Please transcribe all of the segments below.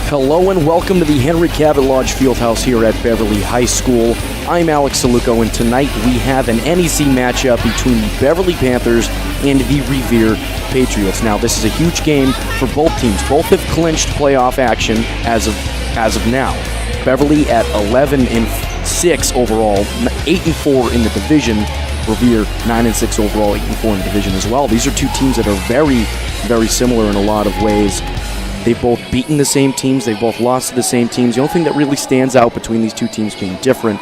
Hello and welcome to the Henry Cabot Lodge Fieldhouse here at Beverly High School. I'm Alex Saluco, and tonight we have an NEC matchup between the Beverly Panthers and the Revere Patriots. Now, this is a huge game for both teams. Both have clinched playoff action as of now. Beverly at 11-6 overall, 8-4 in the division. Revere 9-6 overall, 8-4 in the division as well. These are two teams that are very, very similar in a lot of ways. They've both beaten the same teams. They've both lost to the same teams. The only thing that really stands out between these two teams being different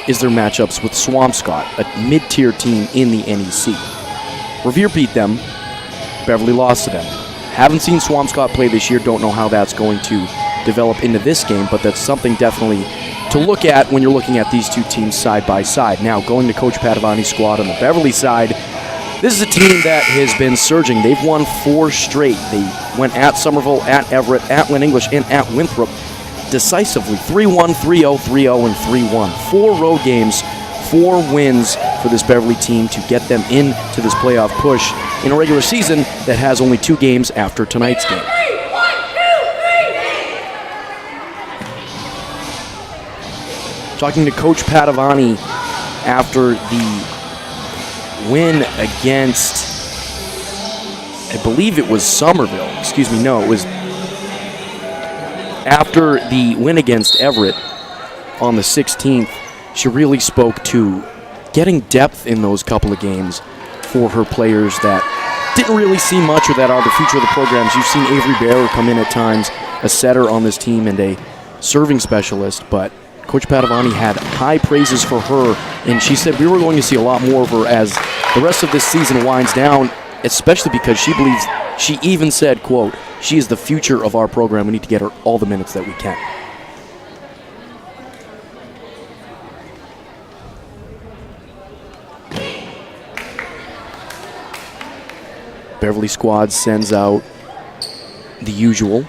is their matchups with Swampscott, a mid-tier team in the NEC. Revere beat them. Beverly lost to them. Haven't seen Swampscott play this year. Don't know how that's going to develop into this game, but that's something definitely to look at when you're looking at these two teams side by side. Now, going to Coach Padavani's squad on the Beverly side, this is a team that has been surging. They've won 4 straight. They went at Somerville, at Everett, at Lynn English, and at Winthrop decisively. 3-1, 3-0, 3-0, and 3-1. 4 road games, 4 wins for this Beverly team to get them into this playoff push in a regular season that has only 2 games after tonight's game. Talking to Coach Padavani after the win against, I believe it was Somerville. Excuse me, no, it was after the win against Everett on the 16th. She really spoke to getting depth in those couple of games for her players that didn't really see much or that are the future of the programs. You've seen Avery Bearer come in at times, a setter on this team and a serving specialist, but Coach Padavani had high praises for her, and she said we were going to see a lot more of her as the rest of this season winds down, especially because she believes, she even said, quote, she is the future of our program. We need to get her all the minutes that we can. Beverly squad sends out the usual.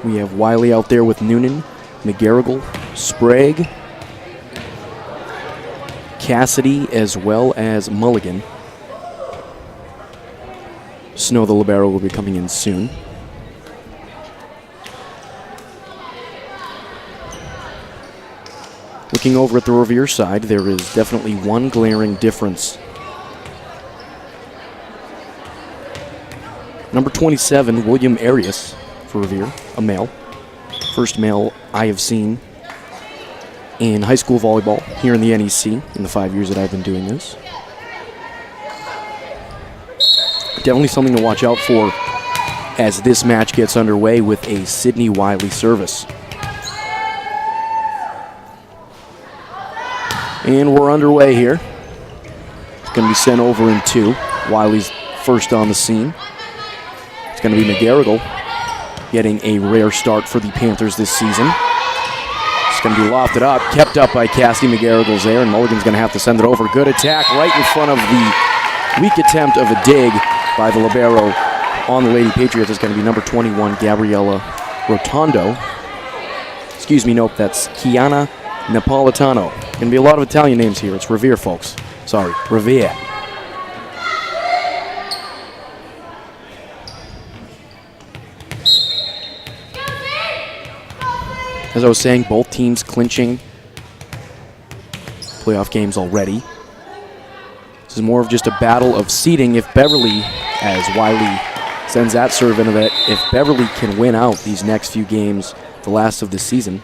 We have Wiley out there with Noonan, McGarrigle, Sprague, Cassidy, as well as Mulligan. Snow, the libero, will be coming in soon. Looking over at the Revere side, there is definitely one glaring difference. Number 27, William Arias for Revere, a male. First male I have seen in high school volleyball here in the NEC in the 5 years that I've been doing this. Definitely something to watch out for as this match gets underway with a Sydney Wiley service. And we're underway here. It's going to be sent over in 2. Wiley's first on the scene. It's going to be McGarrigle getting a rare start for the Panthers this season. It's going to be lofted up, kept up by Cassidy. McGarrigle's there, and Mulligan's going to have to send it over. Good attack right in front of the weak attempt of a dig by the libero on the Lady Patriots. It's going to be number 21, Gabriella Rotondo. Excuse me, nope, that's Kiana Napolitano. Going to be a lot of Italian names here. It's Revere, folks. Sorry, Revere. As I was saying, both teams clinching playoff games already. This is more of just a battle of seeding. If Beverly, as Wiley sends that serve into that, if Beverly can win out these next few games, the last of the season,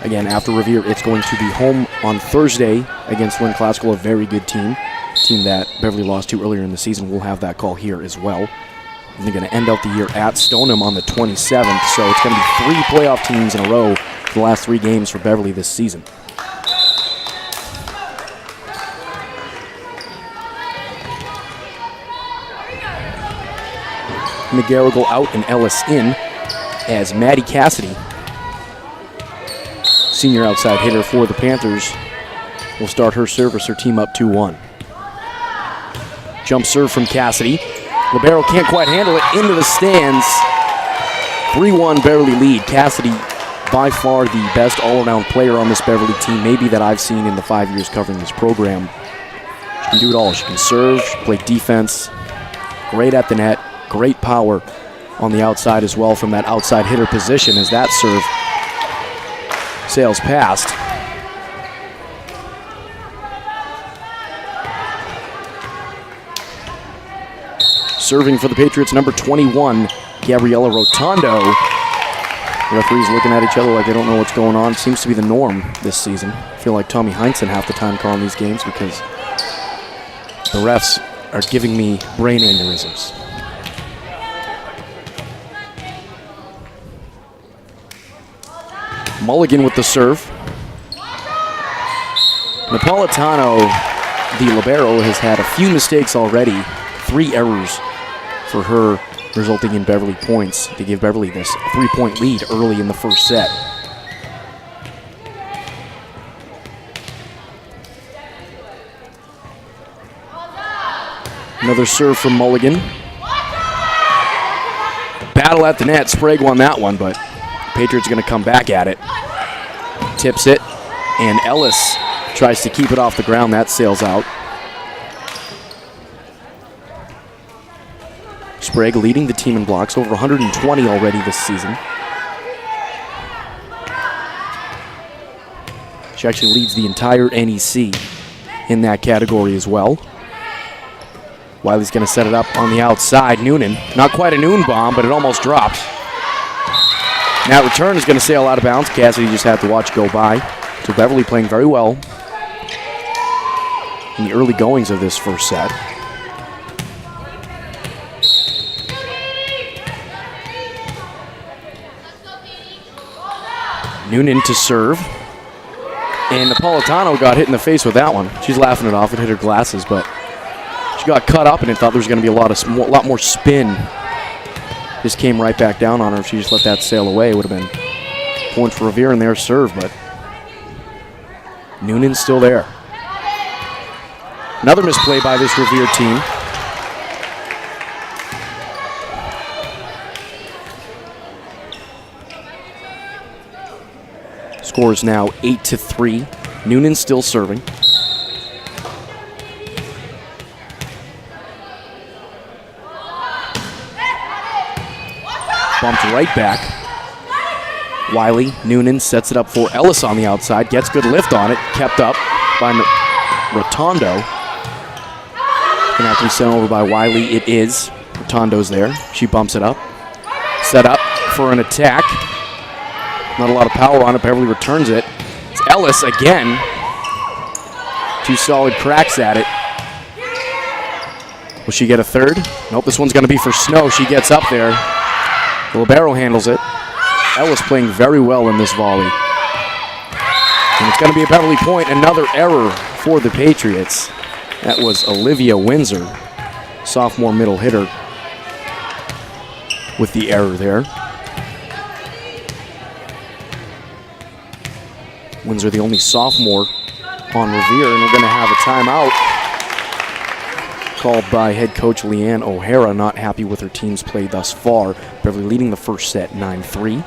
again, after Revere, it's going to be home on Thursday against Lynn Classical, a very good team. Team that Beverly lost to earlier in the season. We'll have that call here as well. And they're going to end out the year at Stoneham on the 27th, so it's going to be 3 playoff teams in a row for the last 3 games for Beverly this season. McGarrigle out and Ellis in as Maddie Cassidy, senior outside hitter for the Panthers, will start her service, her team up 2-1. Jump serve from Cassidy. Libero can't quite handle it, into the stands. 3-1 Beverly lead. Cassidy, by far the best all-around player on this Beverly team, maybe that I've seen in the 5 years covering this program. She can do it all. She can serve, she can play defense. Great at the net, great power on the outside as well from that outside hitter position as that serve sails past. Serving for the Patriots, number 21, Gabriella Rotondo. Referees looking at each other like they don't know what's going on. Seems to be the norm this season. I feel like Tommy Heinsohn half the time calling these games because the refs are giving me brain aneurysms. Mulligan with the serve. Napolitano, the libero, has had a few mistakes already. 3 errors for her, resulting in Beverly points to give Beverly this 3-point lead early in the first set. Another serve from Mulligan. Battle at the net. Sprague won that one, but Patriots going to come back at it. Tips it, and Ellis tries to keep it off the ground. That sails out. Sprague leading the team in blocks, over 120 already this season. She actually leads the entire NEC in that category as well. Wiley's going to set it up on the outside. Noonan, not quite a noon bomb, but it almost dropped. That return is going to sail out of bounds. Cassidy just had to watch go by. So Beverly playing very well in the early goings of this first set. Noonan to serve. And Napolitano got hit in the face with that one. She's laughing it off. It hit her glasses, but she got cut up and it thought there was going to be a lot more spin. Just came right back down on her. If she just let that sail away, it would have been points for Revere in their serve, but Noonan's still there. Another misplay by this Revere team. Score is now 8-3. Noonan still serving. Bumped right back. Wiley, Noonan sets it up for Ellis on the outside. Gets good lift on it. Kept up by Rotondo. Going to have to be sent over by Wiley. It is. Rotondo's there. She bumps it up. Set up for an attack. Not a lot of power on it. Beverly returns it. It's Ellis again. 2 solid cracks at it. Will she get a third? Nope, this one's going to be for Snow. She gets up there. The libero handles it. Ellis playing very well in this volley. And it's going to be a Beverly point. Another error for the Patriots. That was Olivia Windsor, sophomore middle hitter, with the error there. Windsor, the only sophomore on Revere, and we're going to have a timeout called by head coach Leanne O'Hara, not happy with her team's play thus far. Beverly leading the first set 9-3.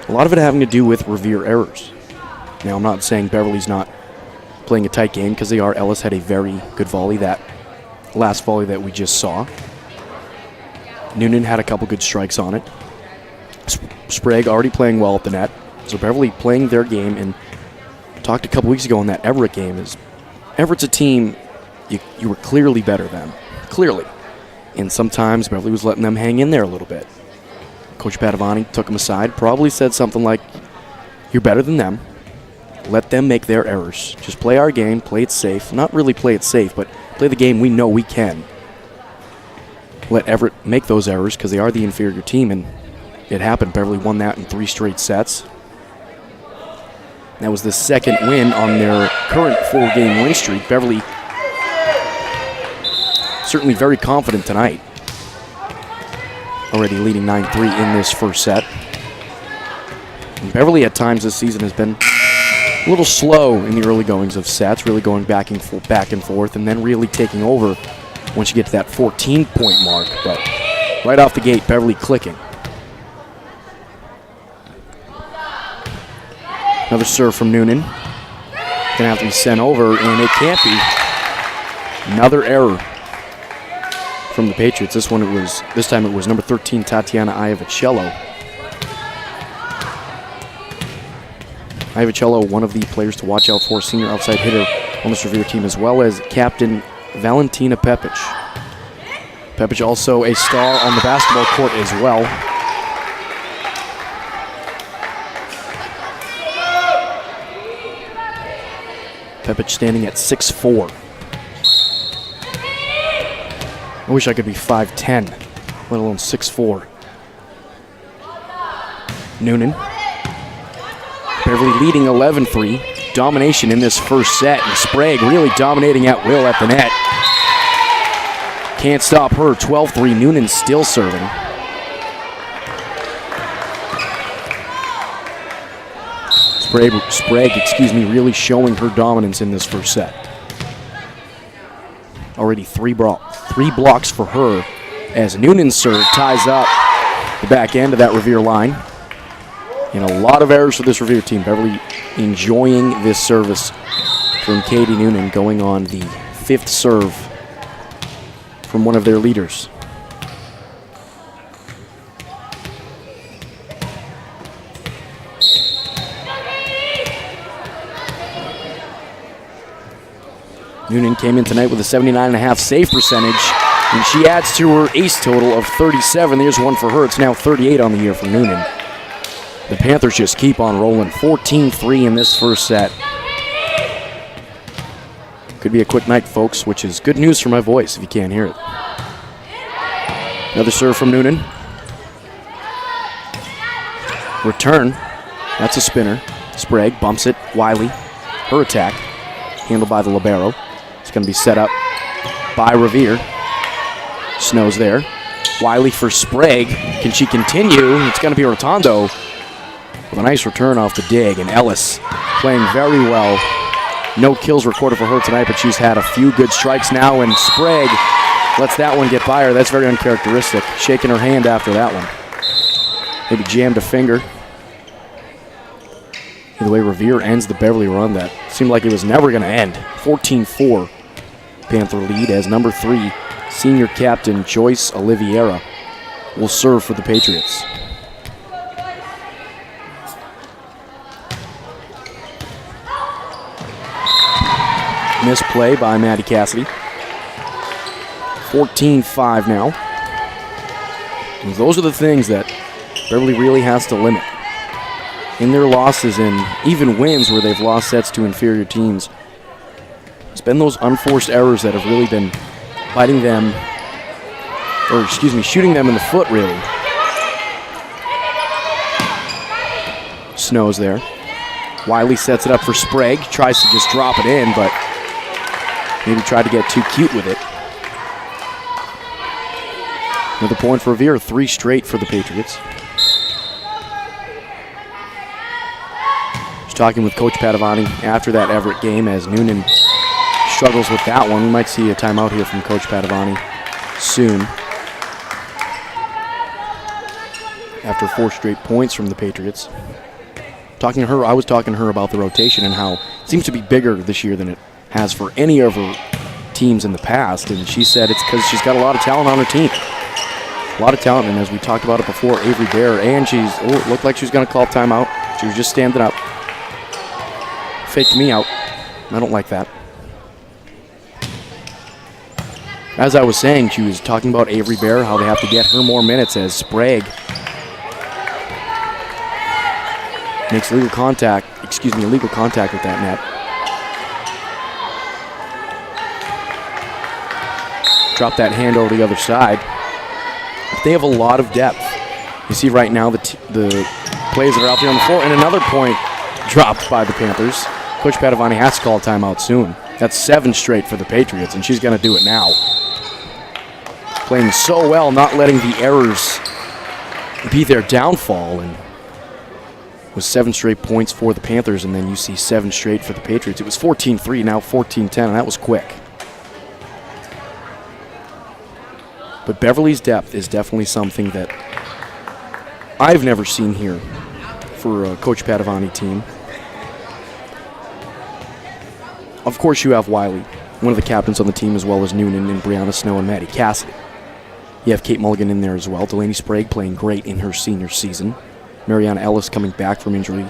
A lot of it having to do with Revere errors. Now, I'm not saying Beverly's not playing a tight game, because they are. Ellis had a very good volley, that last volley that we just saw. Noonan had a couple good strikes on it. Sprague already playing well at the net. So Beverly playing their game, and talked a couple weeks ago in that Everett game, is Everett's a team you were clearly better than. Clearly. And sometimes Beverly was letting them hang in there a little bit. Coach Padavani took him aside, probably said something like, "You're better than them. Let them make their errors. Just play our game, play it safe." Not really play it safe, but play the game we know we can. Let Everett make those errors because they are the inferior team, and it happened. Beverly won that in 3 straight sets. That was the second win on their current 4-game win streak. Beverly certainly very confident tonight. Already leading 9-3 in this first set. And Beverly at times this season has been a little slow in the early goings of sets, really going back and forth, and then really taking over once you get to that 14-point mark. But right off the gate, Beverly clicking. Another serve from Noonan. Gonna have to be sent over, and it can't be. Another error from the Patriots. This time it was number 13, Tatiana Iavicello. Iavicello, one of the players to watch out for, senior outside hitter on this Revere team, as well as captain Valentina Pepic. Pepic also a star on the basketball court as well. Pepic standing at 6'4". I wish I could be 5'10", let alone 6'4". Noonan. Beverly leading 11-3. Domination in this first set, and Sprague really dominating at will at the net. Can't stop her, 12-3. Noonan still serving. Sprague, really showing her dominance in this first set. Already three blocks for her as Noonan's serve ties up the back end of that Revere line. And a lot of errors for this Revere team. Beverly enjoying this service from Katie Noonan, going on the 5th serve from one of their leaders. Noonan came in tonight with a 79.5 save percentage, and she adds to her ace total of 37. There's one for her. It's now 38 on the year for Noonan. The Panthers just keep on rolling. 14-3 in this first set. Could be a quick night, folks, which is good news for my voice if you can't hear it. Another serve from Noonan. Return. That's a spinner. Sprague bumps it. Wiley. Her attack. Handled by the libero. It's going to be set up by Revere. Snow's there. Wiley for Sprague. Can she continue? It's going to be Rotondo with a nice return off the dig. And Ellis playing very well. No kills recorded for her tonight, but she's had a few good strikes now. And Sprague lets that one get by her. That's very uncharacteristic. Shaking her hand after that one. Maybe jammed a finger. Either way, Revere ends the Beverly run that seemed like it was never going to end. 14-4 Panther lead as number 3, senior captain Joyce Oliveira will serve for the Patriots. Misplay by Maddie Cassidy. 14-5 now. And those are the things that Beverly really has to limit. In their losses and even wins where they've lost sets to inferior teams, it's been those unforced errors that have really been biting them, or shooting them in the foot, really. Snow's there. Wiley sets it up for Sprague, tries to just drop it in, but maybe tried to get too cute with it. Another point for Revere, 3 straight for the Patriots. Talking with Coach Padavani after that Everett game as Noonan struggles with that one. We might see a timeout here from Coach Padavani soon. After 4 straight points from the Patriots. I was talking to her about the rotation and how it seems to be bigger this year than it has for any of her teams in the past. And she said it's because she's got a lot of talent on her team. A lot of talent, and as we talked about it before, Avery Bear, and it looked like she was going to call timeout. She was just standing up. Faked me out. I don't like that. As I was saying, she was talking about Avery Bear, how they have to get her more minutes as Sprague makes illegal contact with that net. Drop that hand over the other side. They have a lot of depth. You see right now the plays that are out there on the floor, and another point dropped by the Panthers. Coach Padavani has to call a timeout soon. That's 7 straight for the Patriots, and she's going to do it now. Playing so well, not letting the errors be their downfall, and was 7 straight points for the Panthers, and then you see 7 straight for the Patriots. It was 14-3, now 14-10, and that was quick. But Beverly's depth is definitely something that I've never seen here for a Coach Padavani team. Of course, you have Wiley, one of the captains on the team, as well as Noonan and Brianna Snow and Maddie Cassidy. You have Kate Mulligan in there as well. Delaney Sprague playing great in her senior season. Mariana Ellis coming back from injury,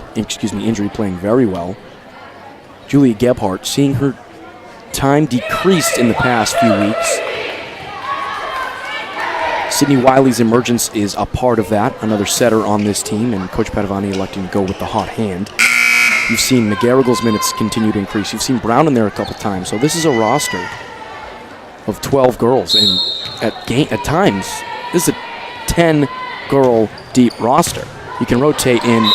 playing very well. Julia Gebhardt seeing her time decreased in the past few weeks. Sydney Wiley's emergence is a part of that, another setter on this team, and Coach Padavani electing to go with the hot hand. You've seen McGarrigle's minutes continue to increase. You've seen Brown in there a couple times. So this is a roster of 12 girls, and at times, this is a 10-girl deep roster. You can rotate in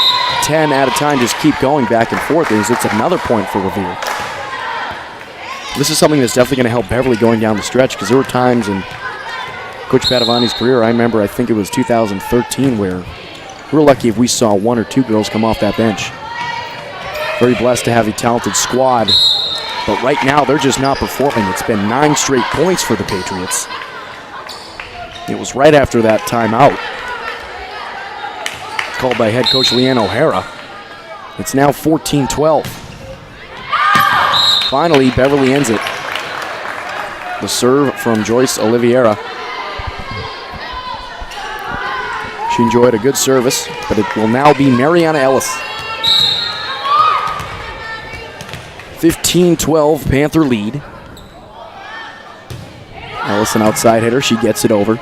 10 at a time, just keep going back and forth. It's another point for Revere. This is something that's definitely going to help Beverly going down the stretch, because there were times in Coach Padavani's career, I remember, I think it was 2013, where we were lucky if we saw 1 or 2 girls come off that bench. Very blessed to have a talented squad, but right now they're just not performing. It's been 9 straight points for the Patriots. It was right after that timeout called by head coach Leanne O'Hara. It's now 14-12. Finally, Beverly ends it. The serve from Joyce Oliveira. She enjoyed a good service, but it will now be Mariana Ellis. 15-12 Panther lead. Ellis, an outside hitter. She gets it over.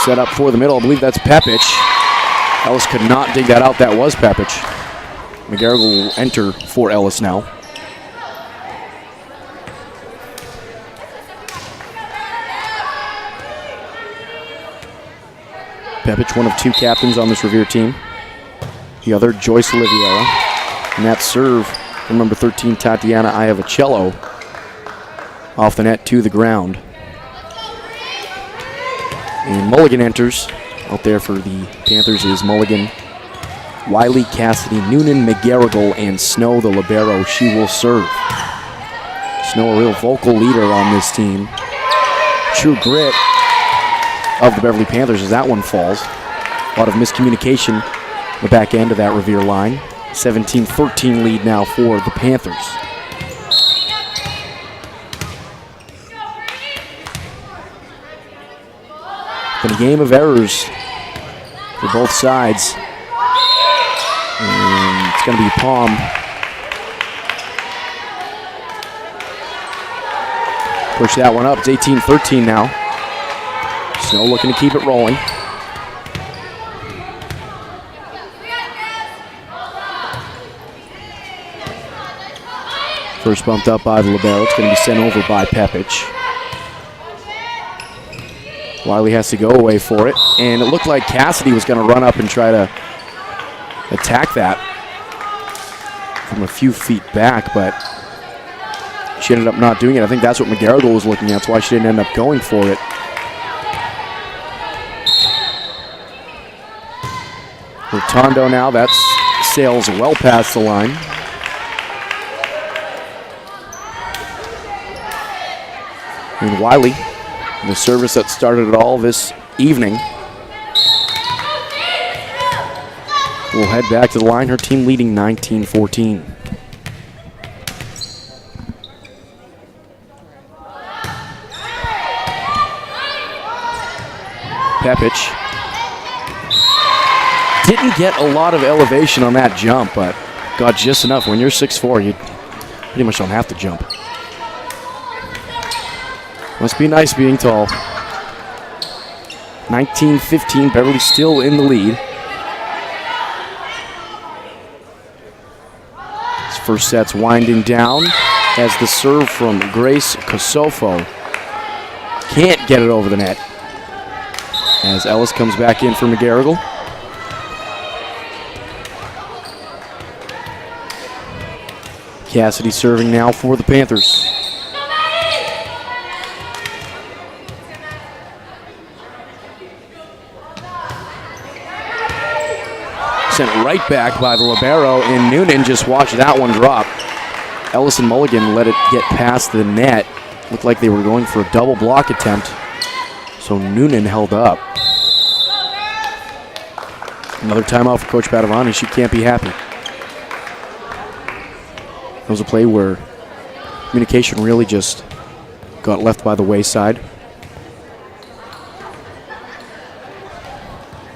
Set up for the middle. I believe that's Pepic. Ellis could not dig that out. That was Pepic. McGarrigle will enter for Ellis now. Pepic, one of 2 captains on this Revere team. The other, Joyce Oliveira. And that serve from number 13, Tatiana Iavacello, off the net to the ground. And Mulligan enters. Out there for the Panthers is Mulligan, Wiley, Cassidy, Noonan, McGarrigle, and Snow, the libero. She will serve. Snow, a real vocal leader on this team. True grit of the Beverly Panthers as that one falls. A lot of miscommunication on the back end of that Revere line. 17-13 lead now for the Panthers. Been a game of errors for both sides. And it's going to be Palm. Push that one up. It's 18-13 now. Snow looking to keep it rolling. First bumped up by the libero. It's going to be sent over by Pepic. Wiley has to go away for it. And it looked like Cassidy was going to run up and try to attack that from a few feet back, but she ended up not doing it. I think that's what McGarrigle was looking at. That's why she didn't end up going for it. Rotondo now, that sails well past the line. And Wiley, the service that started it all this evening, will head back to the line. Her team leading 19-14. Pepic didn't get a lot of elevation on that jump, but got just enough. When you're 6'4", you pretty much don't have to jump. Must be nice being tall. 19-15, Beverly still in the lead. This first set's winding down as the serve from Grace Kosofo can't get it over the net. As Ellis comes back in for McGarrigle. Cassidy serving now for the Panthers. Sent right back by the libero, and Noonan just watched that one drop. Ellis and Mulligan let it get past the net. Looked like they were going for a double block attempt, so Noonan held up. Another timeout for Coach Padavani. She can't be happy. That was a play where communication really just got left by the wayside.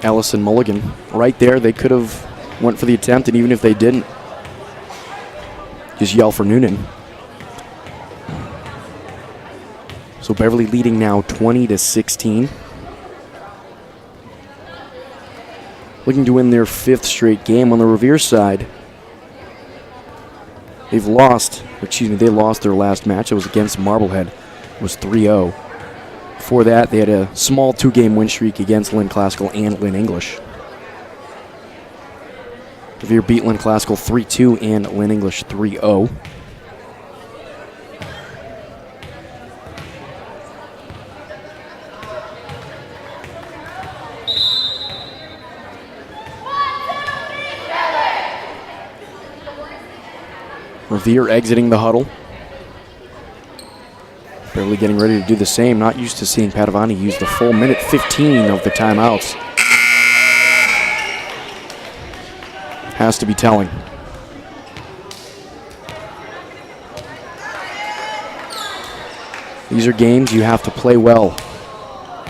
Ellis and Mulligan. Right there, they could have went for the attempt, and even if they didn't, just yell for Noonan. So Beverly leading now 20-16. Looking to win their 5th straight game. On the Revere side, they lost their last match. It was against Marblehead. It was 3-0. Before that, they had a small 2-game win streak against Lynn Classical and Lynn English. Revere beat Lynn Classical 3-2 and Lynn English 3-0. Revere exiting the huddle. Beverly getting ready to do the same. Not used to seeing Padavani use the full minute 15 of the timeouts. Has to be telling. These are games you have to play well.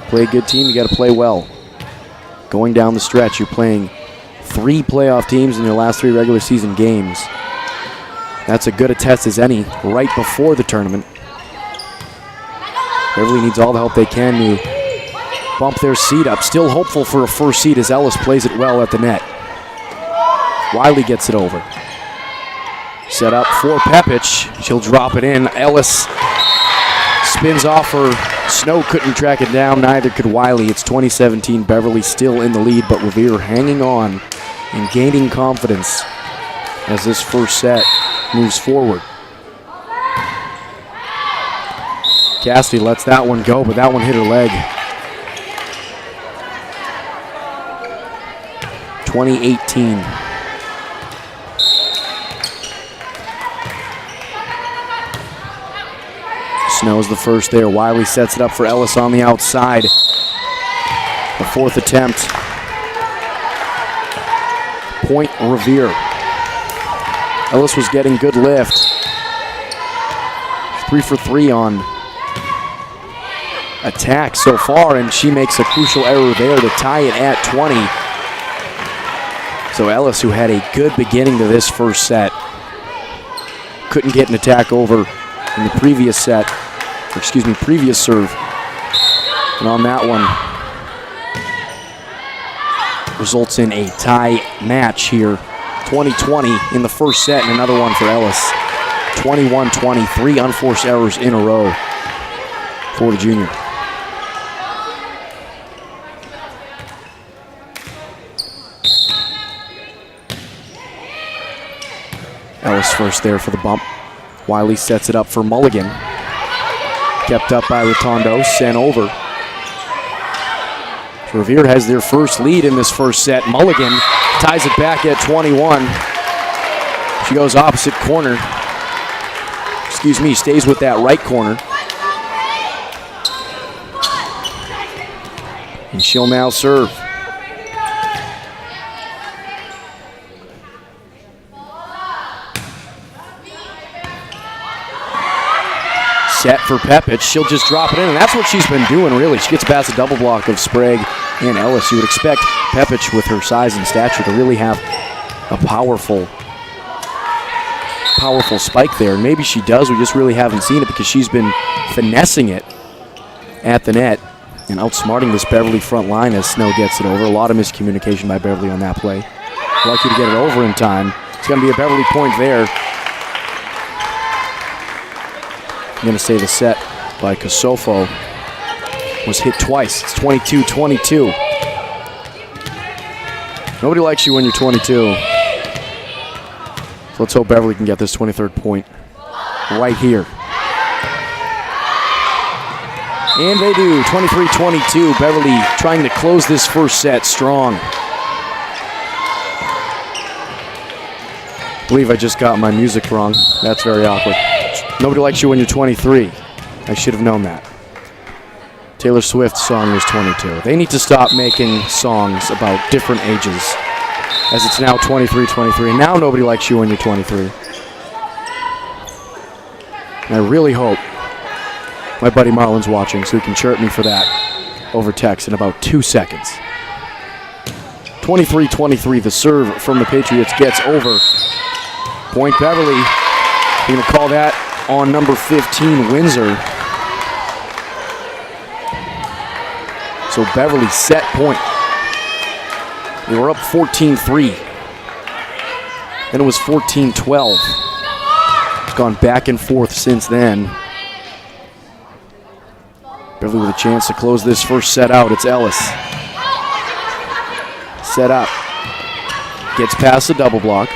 Play a good team, you got to play well. Going down the stretch, you're playing 3 playoff teams in your last 3 regular season games. That's as good a test as any right before the tournament. Beverly needs all the help they can to bump their seed up. Still hopeful for a first seed as Ellis plays it well at the net. Wiley gets it over. Set up for Pepich. She'll drop it in. Ellis spins off her. Snow couldn't track it down. Neither could Wiley. It's 2017. Beverly still in the lead, but Revere hanging on and gaining confidence as this first set moves forward. Cassidy lets that one go, but that one hit her leg. 2018. Snow's the first there. Wiley sets it up for Ellis on the outside. The 4th attempt. Point Revere. Ellis was getting good lift. 3 for 3 on attack so far, and she makes a crucial error there to tie it at 20. So Ellis, who had a good beginning to this first set, couldn't get an attack over in the previous set, or excuse me, previous serve. And on that one, results in a tie match here. 20-20 in the first set, and another one for Ellis. 21-20, 3 unforced errors in a row for the junior. Ellis first there for the bump. Wiley sets it up for Mulligan. Kept up by Rotondo, sent over. Revere has their first lead in this first set. Mulligan ties it back at 21. She goes opposite corner. Excuse me, stays with that right corner. And she'll now serve. Set for Pepich. She'll just drop it in, and that's what she's been doing, really. She gets past a double block of Sprague and Ellis. You would expect Pepich, with her size and stature, to really have a powerful spike there. And maybe she does. We just really haven't seen it because she's been finessing it at the net and outsmarting this Beverly front line as Snow gets it over. A lot of miscommunication by Beverly on that play. Lucky to get it over in time. It's going to be a Beverly point there. I'm going to say the set by Kosofo was hit twice. It's 22-22. Nobody likes you when you're 22. So let's hope Beverly can get this 23rd point right here. And they do. 23-22. Beverly trying to close this first set strong. I believe I just got my music wrong. That's very awkward. Nobody likes you when you're 23. I should have known that. Taylor Swift's song was 22. They need to stop making songs about different ages, as it's now 23-23, and now nobody likes you when you're 23. And I really hope my buddy Marlon's watching so he can chirp me for that over text in about 2 seconds. 23-23, the serve from the Patriots gets over. Point Beverly. Going to call that on number 15, Windsor. So Beverly set point. They were up 14-3. Then it was 14-12. It's gone back and forth since then. Beverly with a chance to close this first set out. It's Ellis. Set up. Gets past the double block.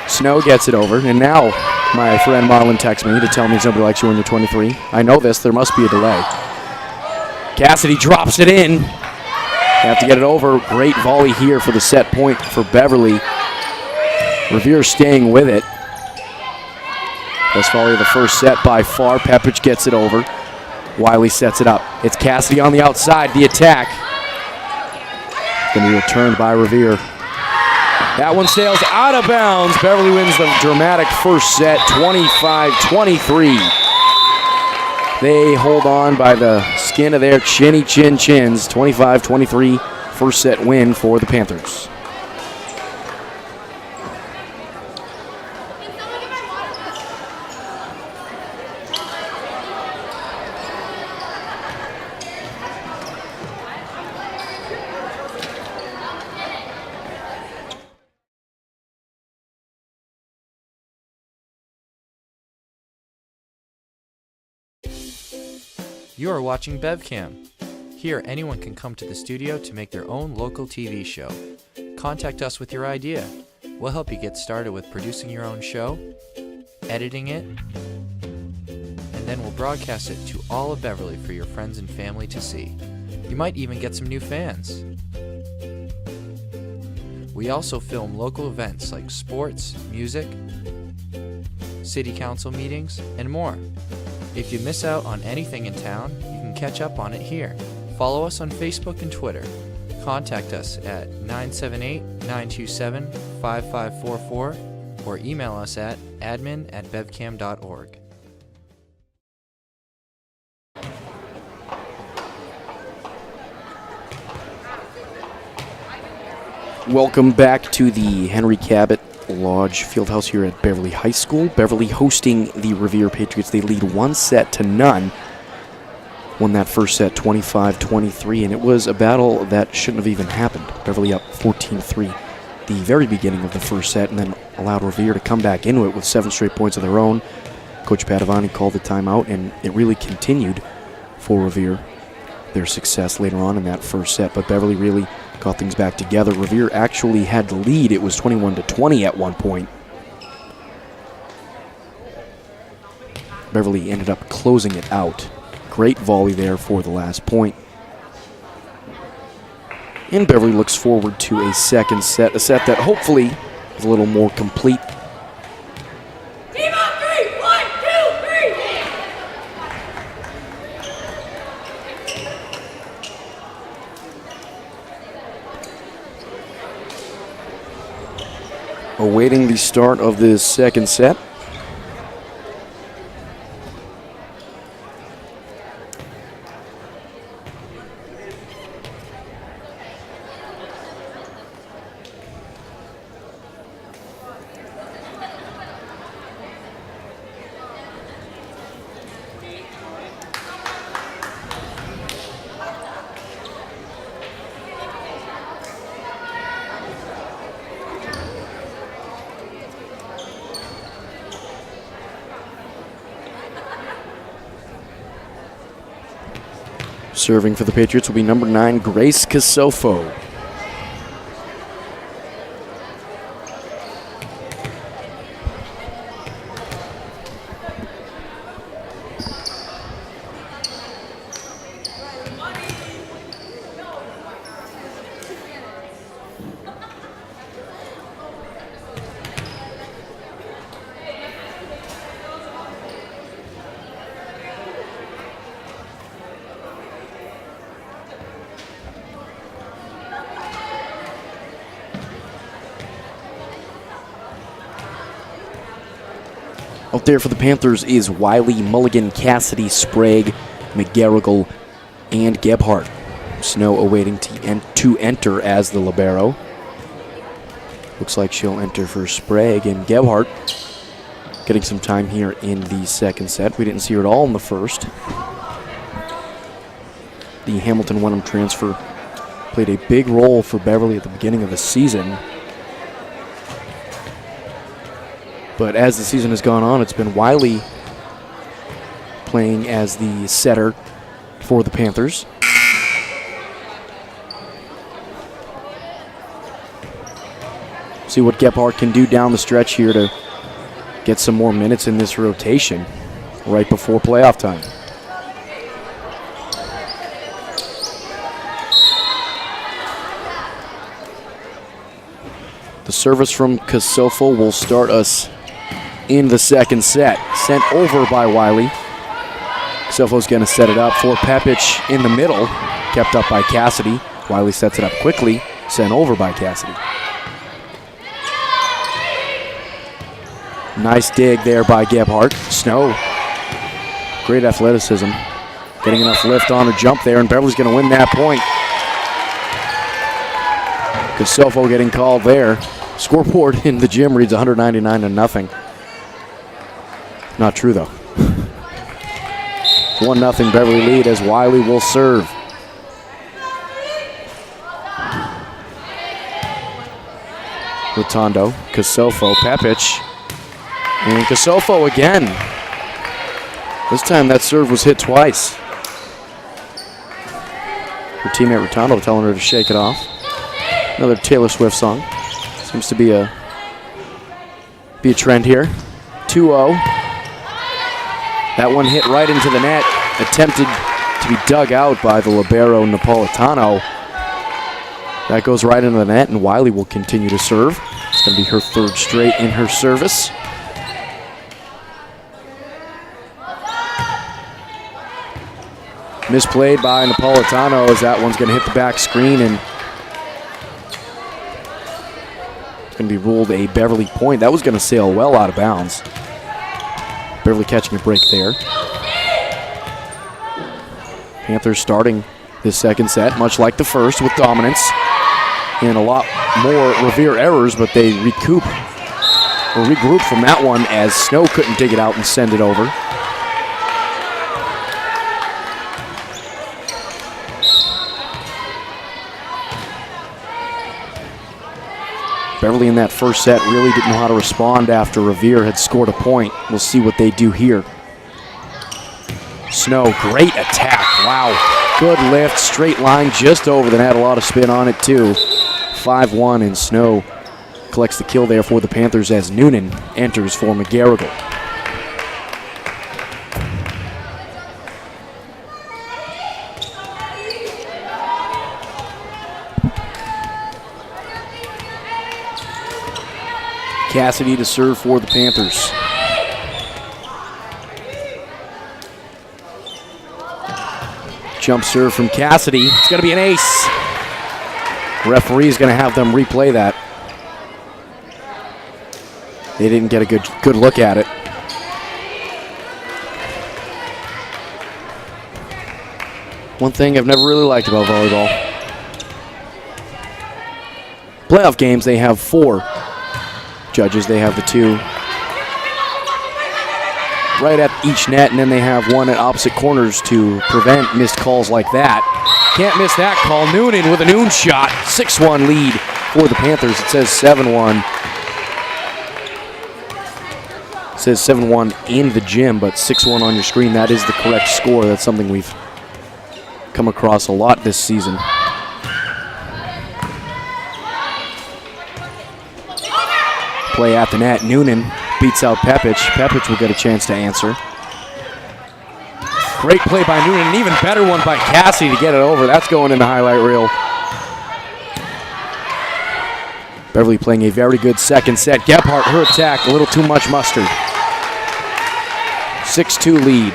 Snow gets it over. And now my friend Marlon texts me to tell me somebody likes you when you're 23. I know this. There must be a delay. Cassidy drops it in. Have to get it over. Great volley here for the set point for Beverly. Revere staying with it. Best volley of the first set by far. Pepperidge gets it over. Wiley sets it up. It's Cassidy on the outside. The attack. Going to be returned by Revere. That one sails out of bounds. Beverly wins the dramatic first set, 25-23. They hold on by the skin of their chins. 25-23 first set win for the Panthers. You are watching BevCam. Here, anyone can come to the studio to make their own local TV show. Contact us with your idea. We'll help you get started with producing your own show, editing it, and then we'll broadcast it to all of Beverly for your friends and family to see. You might even get some new fans. We also film local events like sports, music, city council meetings, and more. If you miss out on anything in town, you can catch up on it here. Follow us on Facebook and Twitter. Contact us at 978-927-5544 or email us at admin@bevcam.org. Welcome back to the Henry Cabot Lodge Fieldhouse here at Beverly High School. Beverly hosting the Revere Patriots. They lead 1-0. Won that first set 25-23, and it was a battle that shouldn't have even happened. Beverly up 14-3 the very beginning of the first set, and then allowed Revere to come back into it with 7 straight points of their own. Coach Padavani called the timeout, and it really continued for Revere, their success later on in that first set, but Beverly really got things back together. Revere actually had the lead. It was 21-20 at one point. Beverly ended up closing it out. Great volley there for the last point. And Beverly looks forward to a second set, a set that hopefully is a little more complete. Team on 3, 1, 2, 3. Awaiting the start of this second set. Serving for the Patriots will be number 9, Grace Casofo. Out there for the Panthers is Wiley, Mulligan, Cassidy, Sprague, McGarrigle, and Gebhardt. Snow awaiting to enter as the libero. Looks like she'll enter for Sprague, and Gebhardt getting some time here in the second set. We didn't see her at all in the first. The Hamilton Wenham transfer played a big role for Beverly at the beginning of the season. But as the season has gone on, it's been Wiley playing as the setter for the Panthers. See what Gebhardt can do down the stretch here to get some more minutes in this rotation right before playoff time. The service from Kasofo will start us in the second set. Sent over by Wiley. Kasofo's going to set it up for Pepic in the middle. Kept up by Cassidy. Wiley sets it up quickly. Sent over by Cassidy. Nice dig there by Gebhardt. Snow. Great athleticism. Getting enough lift on her jump there, and Beverly's going to win that point. Kasofo getting called there. Scoreboard in the gym reads 199-0. Not true, though. 1-0 Beverly lead as Wiley will serve. Rotondo, Kasofo, Pepic, and Kasofo again. This time that serve was hit twice. Her teammate Rotondo telling her to shake it off. Another Taylor Swift song. Seems to be a trend here. 2-0. That one hit right into the net. Attempted to be dug out by the libero Napolitano. That goes right into the net, and Wiley will continue to serve. It's going to be her third straight in her service. Misplayed by Napolitano as that one's going to hit the back screen, and it's going to be ruled a Beverly point. That was going to sail well out of bounds. Beverly catching a break there. Panthers starting this second set, much like the first, with dominance and a lot more Revere errors, but they regroup from that one as Snow couldn't dig it out and send it over. Beverly in that first set really didn't know how to respond after Revere had scored a point. We'll see what they do here. Snow, great attack. Wow, good lift, straight line just over the net. A lot of spin on it too. 5-1, and Snow collects the kill there for the Panthers as Noonan enters for McGarrigle. Cassidy to serve for the Panthers. Jump serve from Cassidy. It's going to be an ace. Referee's going to have them replay that. They didn't get a good look at it. One thing I've never really liked about volleyball. Playoff games, they have 4 judges. They have the 2 right at each net, and then they have 1 at opposite corners to prevent missed calls like that. Can't miss that call. Noonan with a noon shot. 6-1 lead for the Panthers. It says 7-1. It says 7-1 in the gym, but 6-1 on your screen. That is the correct score. That's something we've come across a lot this season. Play at the net. Noonan beats out Pepic. Pepic will get a chance to answer. Great play by Noonan, an even better one by Cassie to get it over. That's going in the highlight reel. Beverly playing a very good second set. Gebhardt, her attack, a little too much mustard. 6-2 lead.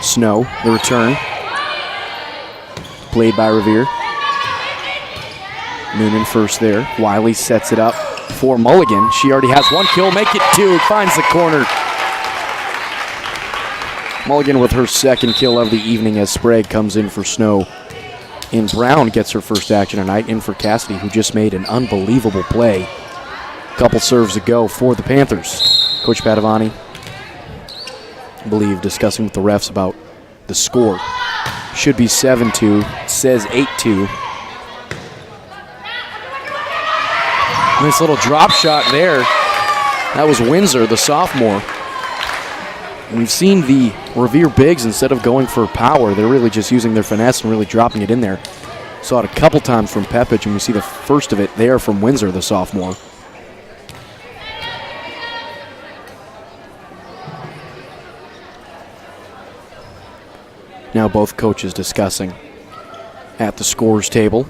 Snow, the return. Played by Revere. Noonan first there. Wiley sets it up for Mulligan. She already has one kill, make it two, finds the corner. Mulligan with her second kill of the evening as Sprague comes in for Snow. And Brown gets her first action tonight, in for Cassidy, who just made an unbelievable play. Couple serves to go for the Panthers. Coach Padavani, I believe, discussing with the refs about the score. Should be 7-2, says 8-2. Nice little drop shot there. That was Windsor, the sophomore. And we've seen the Revere bigs, instead of going for power, they're really just using their finesse and really dropping it in there. Saw it a couple times from Pepich, and we see the first of it there from Windsor, the sophomore. Now both coaches discussing at the scores table.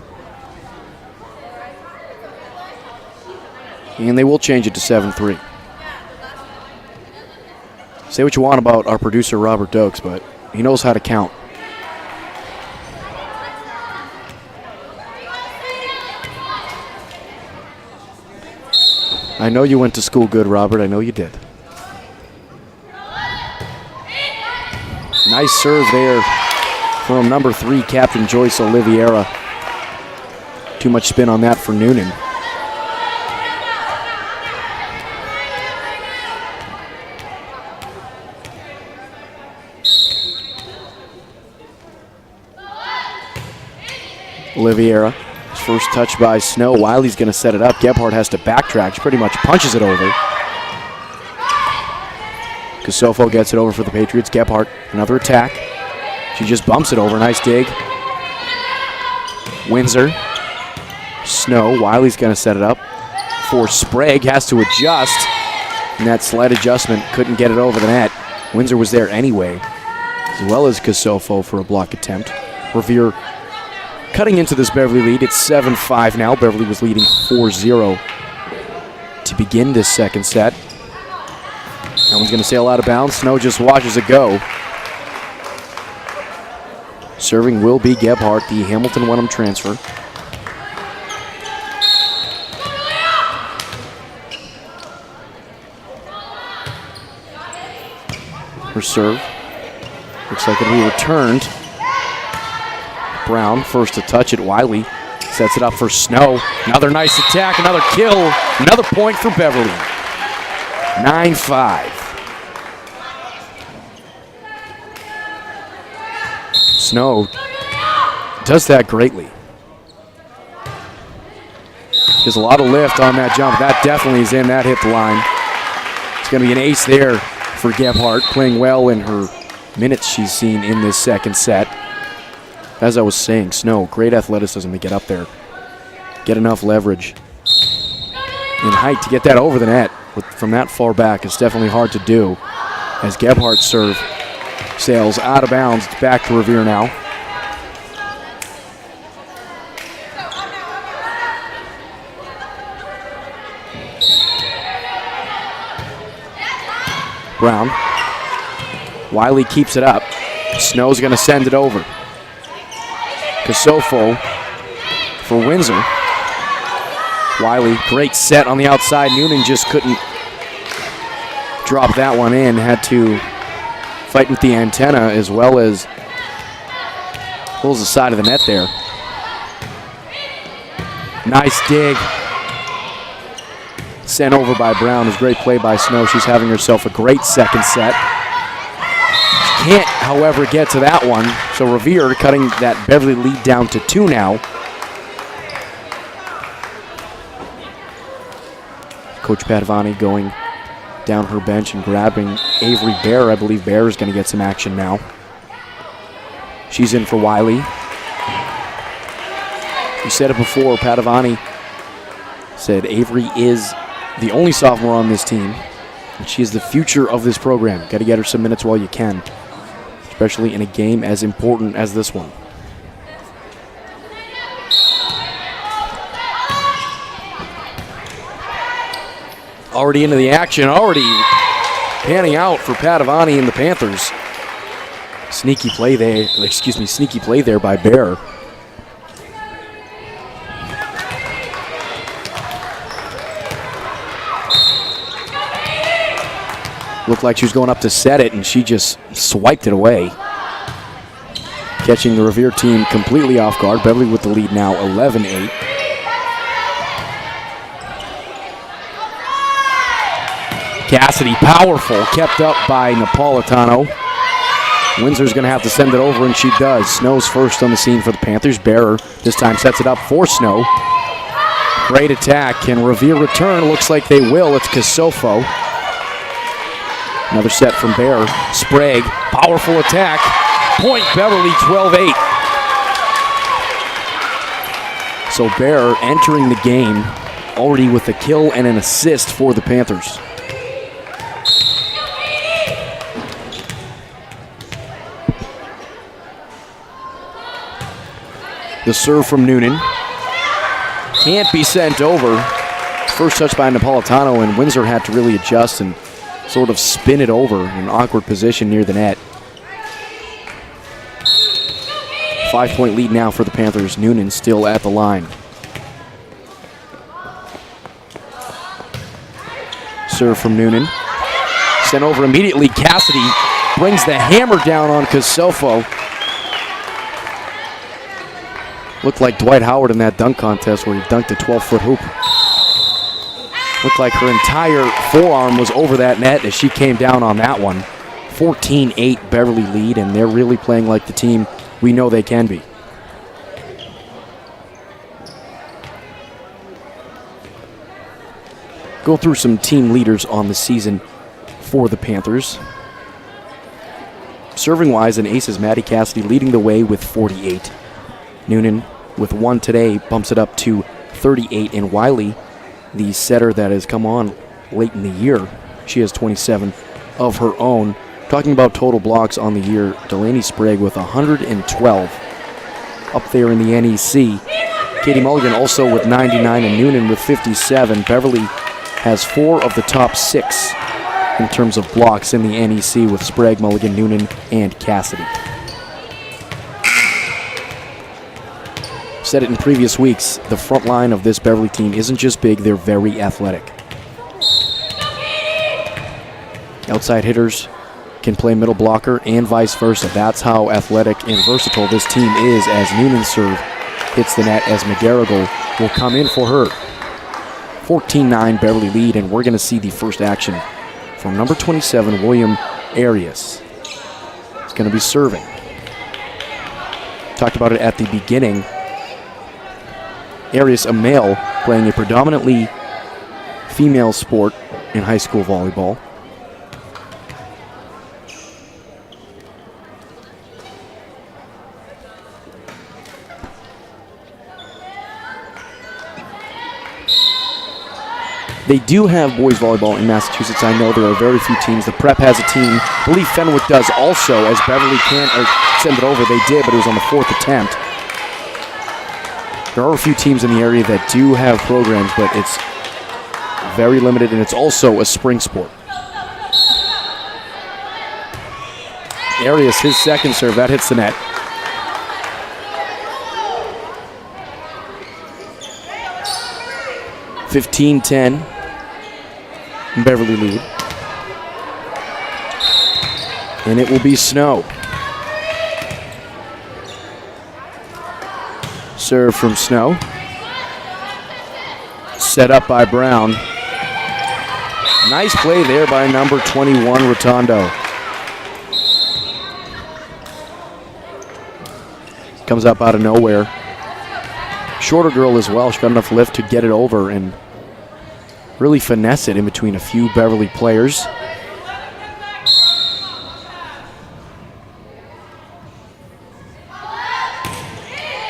And they will change it to 7-3. Say what you want about our producer, Robert Dokes, but he knows how to count. I know you went to school good, Robert. I know you did. Nice serve there from number 3, Captain Joyce Oliveira. Too much spin on that for Noonan. Oliveira, first touch by Snow. Wiley's going to set it up. Gebhardt has to backtrack. She pretty much punches it over. Casofo gets it over for the Patriots. Gebhardt, another attack. She just bumps it over. Nice dig. Windsor. Snow. Wiley's going to set it up for Sprague. Has to adjust. And that slight adjustment couldn't get it over the net. Windsor was there anyway, as well as Casofo for a block attempt. Revere cutting into this Beverly lead. It's 7-5 now. Beverly was leading 4-0 to begin this second set. That one's going to sail out of bounds. Snow just watches it go. Serving will be Gebhardt, the Hamilton-Wenham transfer. Her serve. Looks like it'll be returned. Brown first to touch it. Wiley sets it up for Snow. Another nice attack, another kill, another point for Beverly. 9-5. Snow does that greatly. There's a lot of lift on that jump. That definitely is in. That hit the line. It's going to be an ace there for Gebhardt, playing well in her minutes she's seen in this second set. As I was saying, Snow, great athleticism to get up there. Get enough leverage in height to get that over the net. From that far back, it's definitely hard to do. As Gebhardt's serve sails out of bounds, it's back to Revere now. Brown. Wiley keeps it up. Snow's going to send it over. Casofo for Windsor. Wiley, great set on the outside. Noonan just couldn't drop that one in. Had to fight with the antenna as well as pulls the side of the net there. Nice dig. Sent over by Brown. It was a great play by Snow. She's having herself a great second set. Can't, however, get to that one. So Revere cutting that Beverly lead down to 2 now. Coach Padavani going down her bench and grabbing Avery Bear. I believe Bear is going to get some action now. She's in for Wiley. We said it before, Padavani said Avery is the only sophomore on this team, and she is the future of this program. Got to get her some minutes while you can, especially in a game as important as this one. Already into the action, already panning out for Padavani and the Panthers. Sneaky play there, sneaky play there by Bear. Looked like she was going up to set it, and she just swiped it away, catching the Revere team completely off guard. Beverly with the lead now, 11-8. Cassidy, powerful, kept up by Napolitano. Windsor's going to have to send it over, and she does. Snow's first on the scene for the Panthers. Bearer this time sets it up for Snow. Great attack. Can Revere return? Looks like they will. It's Casofo. Another set from Bear. Sprague, powerful attack. Point Beverly, 12-8. So Bear entering the game already with a kill and an assist for the Panthers. The serve from Noonan. Can't be sent over. First touch by Napolitano, and Windsor had to really adjust and sort of spin it over in an awkward position near the net. 5-point lead now for the Panthers. Noonan still at the line. Serve from Noonan. Sent over immediately. Cassidy brings the hammer down on Casofo. Looked like Dwight Howard in that dunk contest where he dunked a 12-foot hoop. Looked like her entire forearm was over that net as she came down on that one. 14-8 Beverly lead, and they're really playing like the team we know they can be. Go through some team leaders on the season for the Panthers. Serving-wise, and aces, Maddie Cassidy leading the way with 48. Noonan with one today bumps it up to 38, and Wiley, the setter that has come on late in the year, she has 27 of her own. Talking about total blocks on the year, Delaney Sprague with 112 up there in the NEC. Katie Mulligan also with 99 and Noonan with 57. Beverly has 4 of the top 6 in terms of blocks in the NEC with Sprague, Mulligan, Noonan, and Cassidy. Said it in previous weeks, the front line of this Beverly team isn't just big, they're very athletic. Outside hitters can play middle blocker and vice versa. That's how athletic and versatile this team is as Noonan's serve hits the net as McGarrigle will come in for her. 14-9 Beverly lead, and we're going to see the first action from number 27, William Arias. It's going to be serving. Talked about it at the beginning. Arias, a male, playing a predominantly female sport in high school volleyball. They do have boys volleyball in Massachusetts. I know there are very few teams. The Prep has a team. I believe Fenwick does also, as Beverly can't send it over. They did, but it was on the 4th attempt. There are a few teams in the area that do have programs, but it's very limited, and it's also a spring sport. Arias, his second serve, that hits the net. (15-10) Beverly lead. And it will be Snow. Serve from Snow. Set up by Brown. Nice play there by number 21, Rotondo. Comes up out of nowhere. Shorter girl as well. She got enough lift to get it over and really finesse it in between a few Beverly players.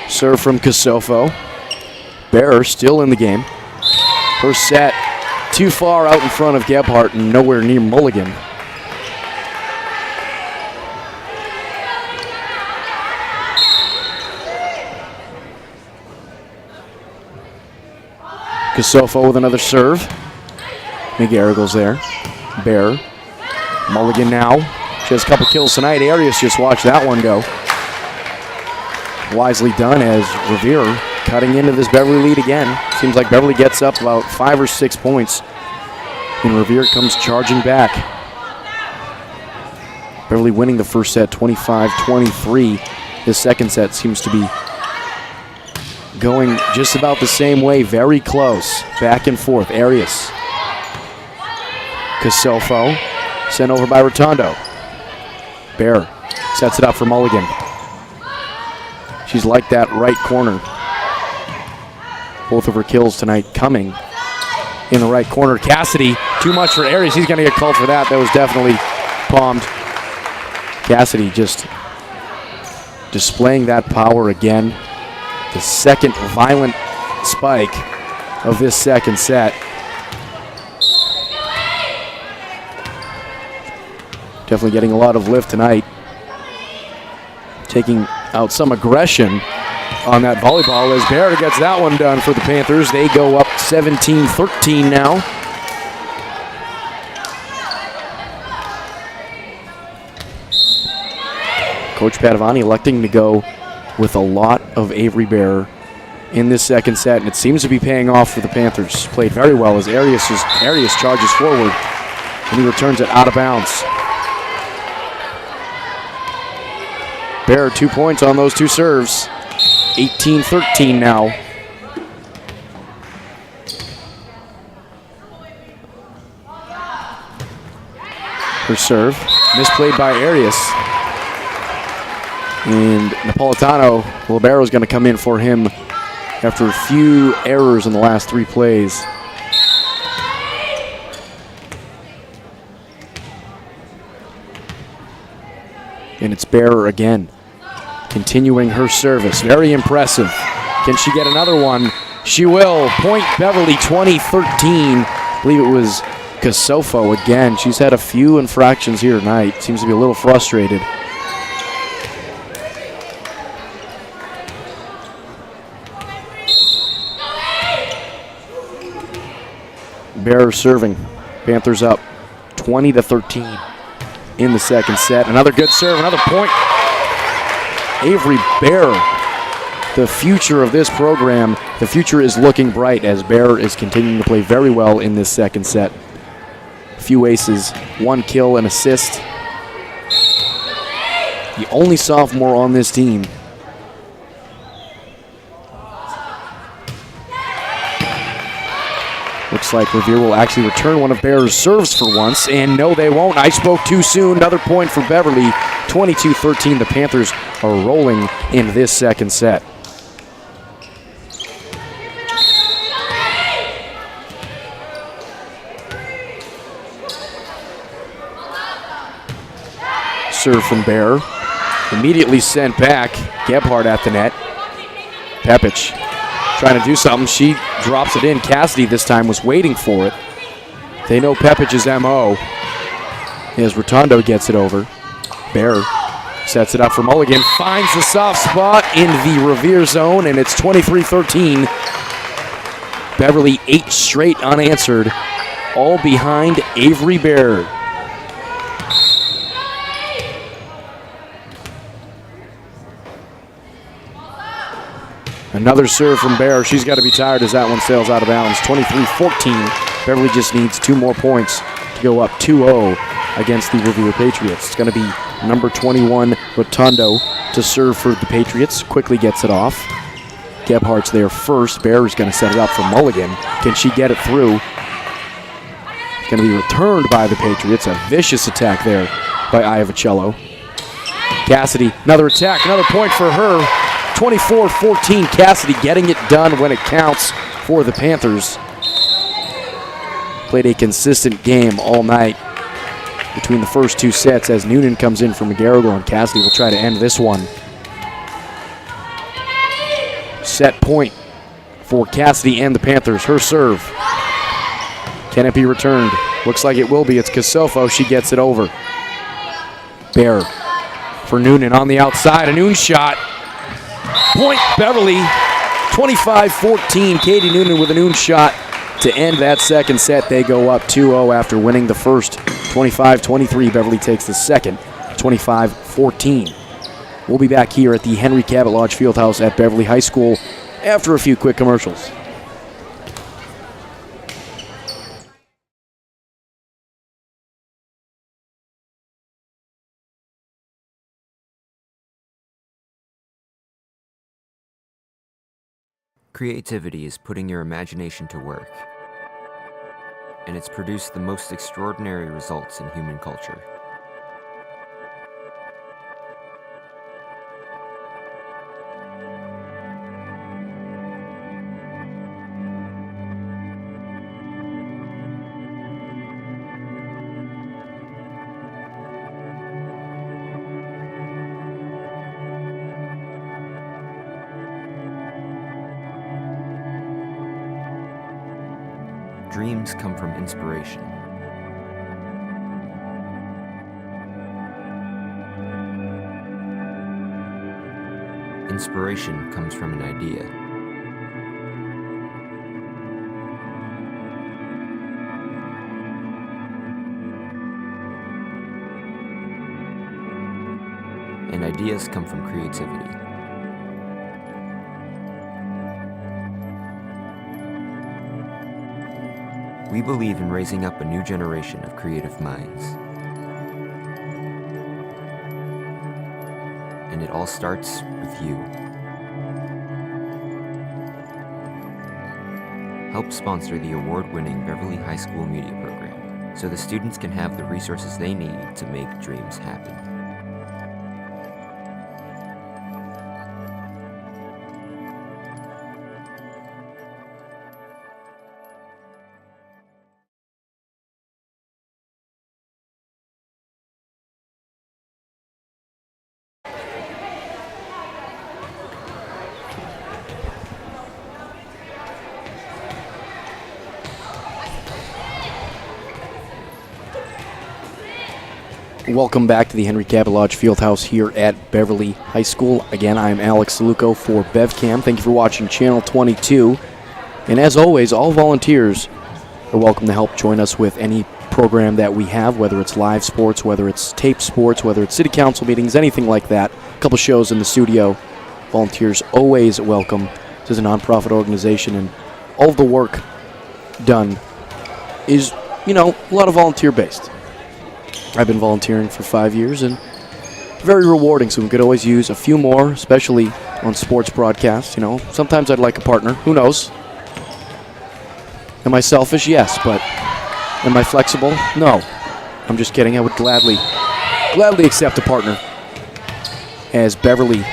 Serve from Casofo. Bearer still in the game. Her set too far out in front of Gebhardt and nowhere near Mulligan. Casofo with another serve. McGarrigle's there. Bear. Mulligan now. She has a couple kills tonight. Arias just watched that one go. Wisely done as Revere cutting into this Beverly lead again. Seems like Beverly gets up about 5 or 6 points, and Revere comes charging back. Beverly winning the first set 25-23. This second set seems to be going just about the same way, very close. Back and forth, Arias. Casofo, sent over by Rotondo. Bear sets it up for Mulligan. She's like that right corner. Both of her kills tonight coming in the right corner. Cassidy, too much for Arias. He's going to get called for that. That was definitely palmed. Cassidy just displaying that power again. The second violent spike of this second set. Definitely getting a lot of lift tonight. Taking out some aggression on that volleyball as Bear gets that one done for the Panthers. They go up 17-13 now. Coach Padavani electing to go with a lot of Avery Bear in this second set, and it seems to be paying off for the Panthers. Played very well as Arias charges forward, and he returns it out of bounds. Bear 2 points on those two serves. 18-13 now. Her serve, misplayed by Arias. And Napolitano, Libero is going to come in for him after a few errors in the last 3 plays. And it's Bearer again, continuing her service. Very impressive. Can she get another one? She will. Point Beverly 20-13. I believe it was Casofo again. She's had a few infractions here tonight. Seems to be a little frustrated. Bearer serving. Panthers up 20-13 in the second set. Another good serve, another point. Avery Bear, the future of this program. The future is looking bright as Bear is continuing to play very well in this second set. A few aces, 1 kill, and assist. The only sophomore on this team. Looks like Revere will actually return one of Bear's serves for once, and no, they won't. I spoke too soon. Another point for Beverly. 22-13. The Panthers are rolling in this second set. Serve from Bear. Immediately sent back. Gebhardt at the net. Pepic trying to do something. She drops it in. Cassidy this time was waiting for it. They know Pepic's MO. As Rotondo gets it over. Bear sets it up for Mulligan. Finds the soft spot in the Revere zone, and it's 23-13. Beverly 8 straight unanswered. All behind Avery Bear. Another serve from Bear. She's got to be tired as that one sails out of bounds. 23-14. Beverly just needs 2 more points to go up 2-0 against the Revere Patriots. It's going to be number 21, Rotondo, to serve for the Patriots. Quickly gets it off. Gebhardt's there first. Bear is going to set it up for Mulligan. Can she get it through? It's going to be returned by the Patriots. A vicious attack there by Iavicello. Cassidy, another attack, another point for her. 24-14, Cassidy getting it done when it counts for the Panthers. Played a consistent game all night between the first 2 sets as Noonan comes in for McGarrigle, and Cassidy will try to end this one. Set point for Cassidy and the Panthers. Her serve. Can it be returned? Looks like it will be. It's Casofo. She gets it over. Bear for Noonan on the outside. A Noonan shot. Point Beverly, 25-14. Katie Noonan with a noon shot to end that second set. They go up 2-0 after winning the first 25-23. Beverly takes the second, 25-14. We'll be back here at the Henry Cabot Lodge Fieldhouse at Beverly High School after a few quick commercials. Creativity is putting your imagination to work, and it's produced the most extraordinary results in human culture. Dreams come from inspiration. Inspiration comes from an idea. And ideas come from creativity. We believe in raising up a new generation of creative minds. And it all starts with you. Help sponsor the award-winning Beverly High School Media Program so the students can have the resources they need to make dreams happen. Welcome back to the Henry Cabot Lodge Fieldhouse here at Beverly High School. Again, I'm Alex Saluco for BevCam. Thank you for watching Channel 22. And as always, all volunteers are welcome to help join us with any program that we have, whether it's live sports, whether it's tape sports, whether it's city council meetings, anything like that. A couple shows in the studio. Volunteers always welcome. This is a nonprofit organization, and all of the work done is, a lot of volunteer-based. I've been volunteering for 5 years, and very rewarding, so we could always use a few more, especially on sports broadcasts. Sometimes I'd like a partner. Who knows? Am I selfish? Yes, but am I flexible? No. I'm just kidding. I would gladly accept a partner, as Beverly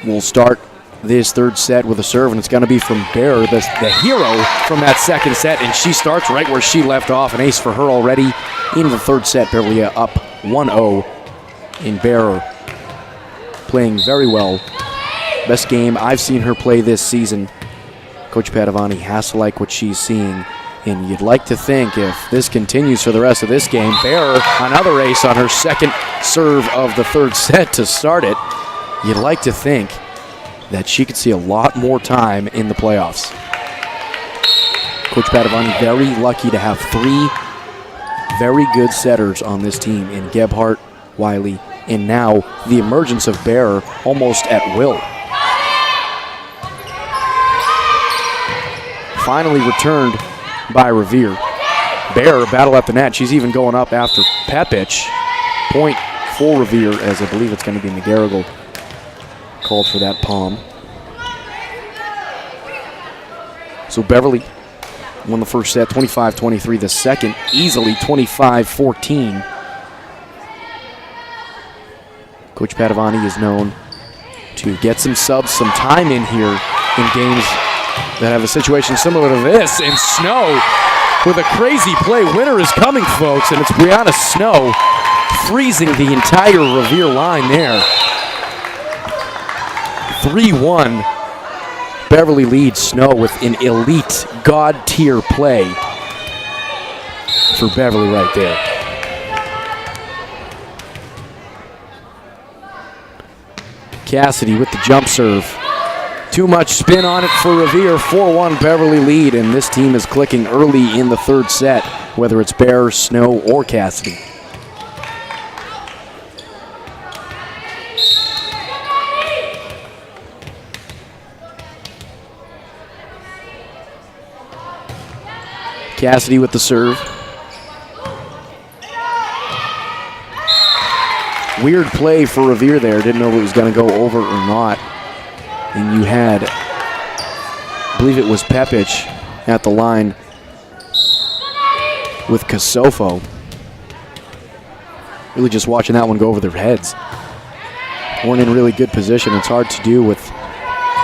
will start this third set with a serve, and it's going to be from Bear, the hero from that second set, and she starts right where she left off. An ace for her already in the third set. Beverly up 1-0, and Bear playing very well. Best game I've seen her play this season. Coach Padavani has to like what she's seeing, and you'd like to think if this continues for the rest of this game, Bear, another ace on her second serve of the third set to start it. You'd like to think that she could see a lot more time in the playoffs. Coach Padavani very lucky to have three very good setters on this team in Gebhardt, Wiley, and now the emergence of Bear almost at will. Finally returned by Revere. Bear battle at the net. She's even going up after Pepich. Point for Revere, as I believe it's going to be McGarrigle called for that palm. So Beverly won the first set 25-23, the second easily 25-14. Coach Padavani is known to get some subs, some time in here in games that have a situation similar to this. And Snow with a crazy play. Winner is coming, folks, and it's Brianna Snow freezing the entire Revere line there. 3-1. Beverly leads Snow with an elite God-tier play for Beverly right there. Cassidy with the jump serve. Too much spin on it for Revere. 4-1 Beverly lead, and this team is clicking early in the third set, whether it's Bear, Snow, or Cassidy. Cassidy with the serve. Weird play for Revere there. Didn't know if it was going to go over or not. And you had, I believe it was Pepic at the line with Kasofo. Really just watching that one go over their heads. Weren't in really good position. It's hard to do with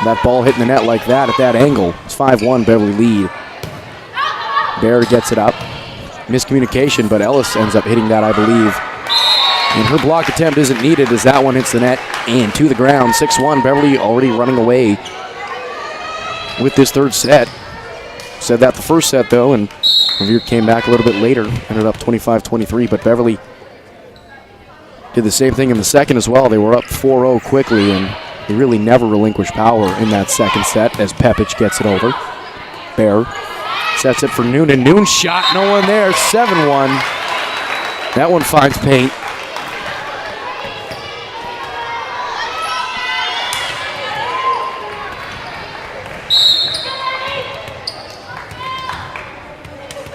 that ball hitting the net like that at that angle. It's 5-1 Beverly lead. Bear gets it up. Miscommunication, but Ellis ends up hitting that, I believe. And her block attempt isn't needed as that one hits the net and to the ground. 6-1, Beverly already running away with this third set. Said that the first set, though, and Revere came back a little bit later. Ended up 25-23, but Beverly did the same thing in the second as well. They were up 4-0 quickly, and they really never relinquished power in that second set as Pepic gets it over. Bear sets it for Noonan. Noon shot, no one there, 7-1. That one finds paint.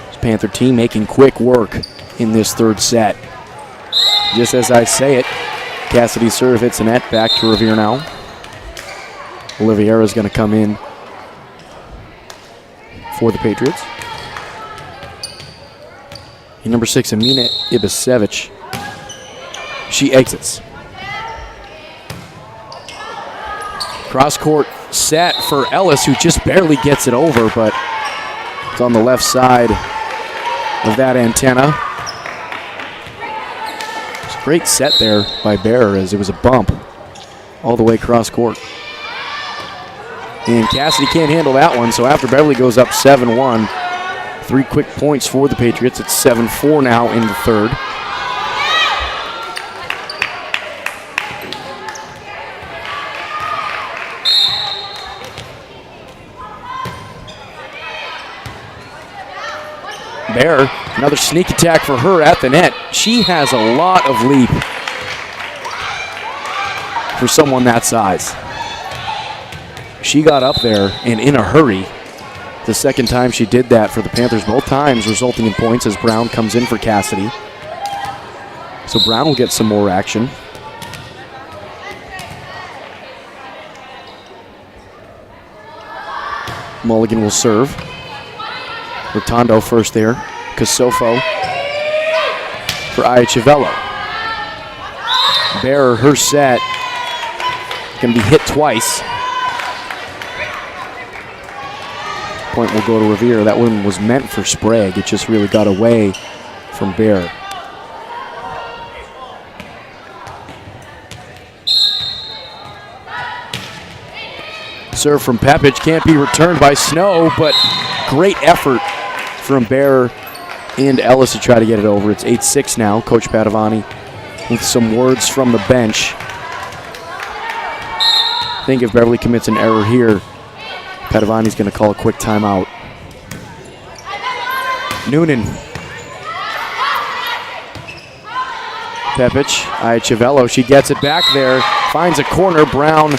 This Panther team making quick work in this third set. Just as I say it, Cassidy's serve hits the net, back to Revere now. Oliveira's going to come in for the Patriots. And number 6, Amina Ibisevic. She exits. Cross-court set for Ellis, who just barely gets it over, but it's on the left side of that antenna. It's a great set there by Bear as it was a bump all the way cross-court. And Cassidy can't handle that one, so after Beverly goes up 7-1, 3 quick points for the Patriots. It's 7-4 now in the third. Bear, another sneak attack for her at the net. She has a lot of leap for someone that size. She got up there and in a hurry. The second time she did that for the Panthers, both times resulting in points as Brown comes in for Cassidy. So Brown will get some more action. Mulligan will serve. Rotondo first there. Kasofo for Iachivello. Bearer, her set, can be hit twice. Point will go to Revere. That one was meant for Sprague. It just really got away from Bear. Serve from Pepic can't be returned by Snow, but great effort from Bear and Ellis to try to get it over. It's 8-6 now. Coach Padavani with some words from the bench. I think if Beverly commits an error here, Padavani's going to call a quick timeout. Noonan. Pepic, Iachivello, she gets it back there, finds a corner. Brown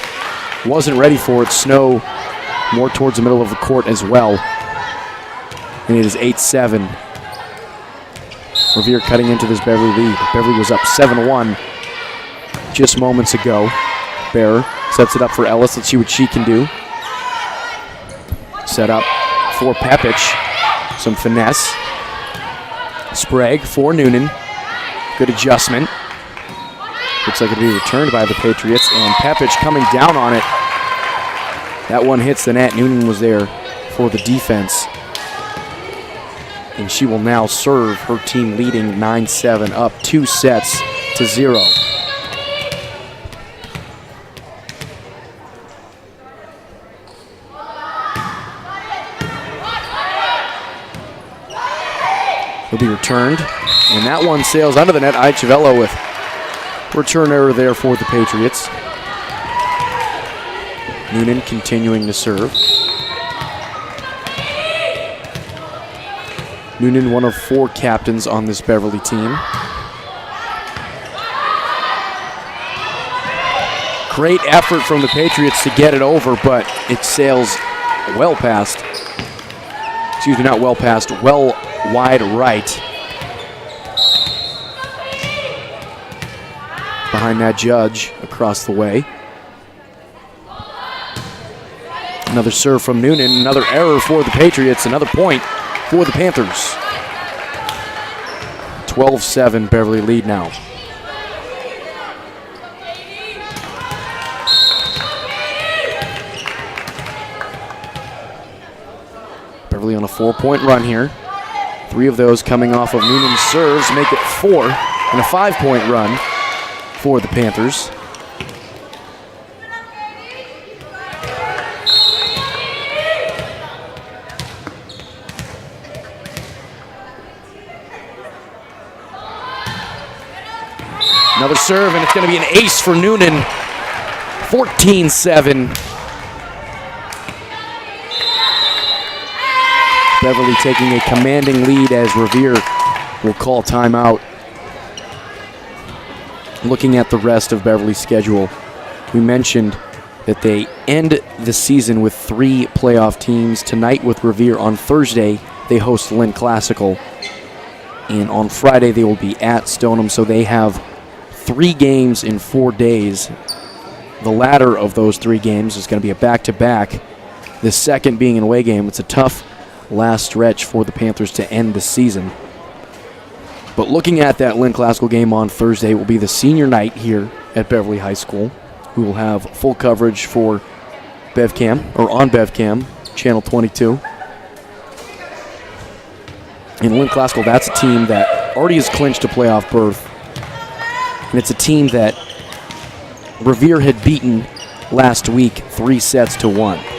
wasn't ready for it. Snow more towards the middle of the court as well. And it is 8-7. Revere cutting into this Beverly lead. Beverly was up 7-1 just moments ago. Bear sets it up for Ellis. Let's see what she can do. Set up for Pepic. Some finesse. Sprague for Noonan. Good adjustment. Looks like it'll be returned by the Patriots. And Pepic coming down on it. That one hits the net. Noonan was there for the defense. And she will now serve, her team leading 9-7, up 2-0. Will be returned, and that one sails under the net. Iachivello with return error there for the Patriots. Noonan continuing to serve. Noonan, one of 4 captains on this Beverly team. Great effort from the Patriots to get it over, but it sails well past. Excuse me, not well past, well wide right. Behind that judge across the way. Another serve from Noonan, another error for the Patriots, another point for the Panthers. 12-7 Beverly lead now. Beverly on a 4-point run here. 3 of those coming off of Noonan's serves make it 4, and a 5-point run for the Panthers. Another serve, and it's going to be an ace for Noonan. 14-7. Beverly taking a commanding lead as Revere will call timeout. Looking at the rest of Beverly's schedule, we mentioned that they end the season with 3 playoff teams. Tonight with Revere. On Thursday, they host Lynn Classical. And on Friday, they will be at Stoneham, so they have 3 games in 4 days. The latter of those 3 games is going to be a back-to-back. The second being an away game. It's a tough last stretch for the Panthers to end the season. But looking at that Lynn Classical game on Thursday will be the senior night here at Beverly High School. We will have full coverage for BevCam, or on BevCam, Channel 22. In Lynn Classical, that's a team that already has clinched a playoff berth. And it's a team that Revere had beaten last week 3-1.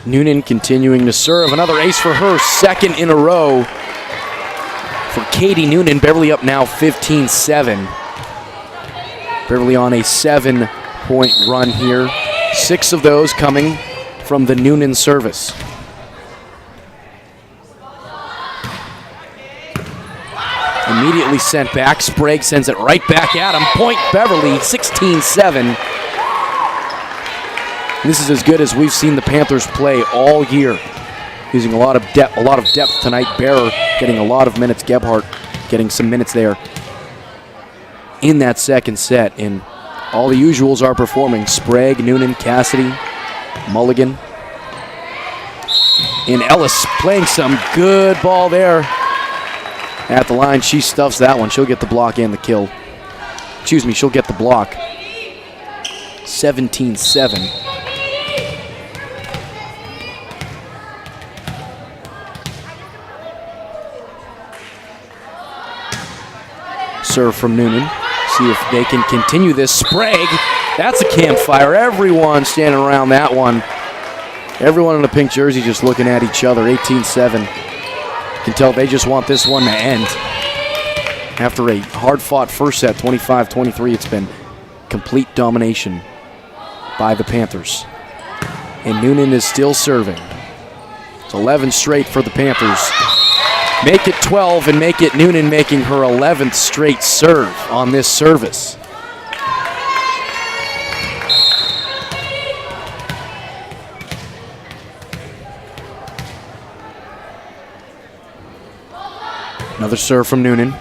Noonan continuing to serve. Another ace for her, second in a row for Katie Noonan. Beverly up now 15-7. Beverly on a 7-point run here. 6 of those coming from the Noonan service. Immediately sent back. Sprague sends it right back at him. Point Beverly, 16-7. This is as good as we've seen the Panthers play all year. Using a lot of depth tonight. Bearer getting a lot of minutes. Gebhardt getting some minutes there in that second set. And all the usuals are performing. Sprague, Noonan, Cassidy, Mulligan. And Ellis playing some good ball there at the line. She stuffs that one. She'll get the block and the kill. Excuse me, she'll get the block. 17-7. Serve from Noonan. See if they can continue this. Sprague, that's a campfire. Everyone standing around that one. Everyone in the pink jersey just looking at each other. 18-7. Can tell they just want this one to end. After a hard-fought first set, 25-23, it's been complete domination by the Panthers. And Noonan is still serving. It's 11 straight for the Panthers. Make it 12 and make it Noonan making her 11th straight serve on this service. Another serve from Noonan.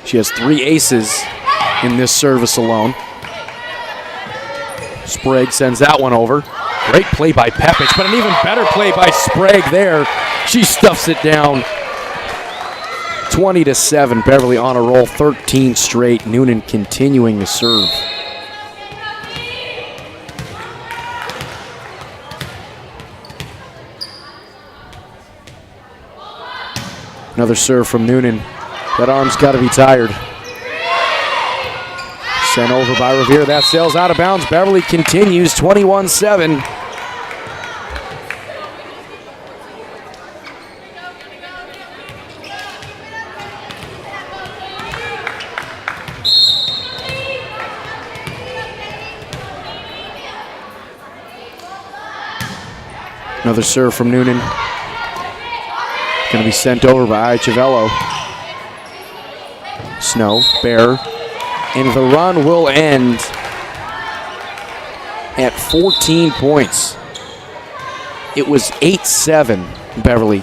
She has 3 aces in this service alone. Sprague sends that one over. Great play by Pepich, but an even better play by Sprague there. She stuffs it down. 20-7, Beverly on a roll, 13 straight. Noonan continuing to serve. Another serve from Noonan. That arm's got to be tired. Sent over by Revere. That sails out of bounds. Beverly continues 21-7. Another serve from Noonan. Going to be sent over by Ciavello. Snow, Bear, and the run will end at 14 points. It was 8-7, Beverly.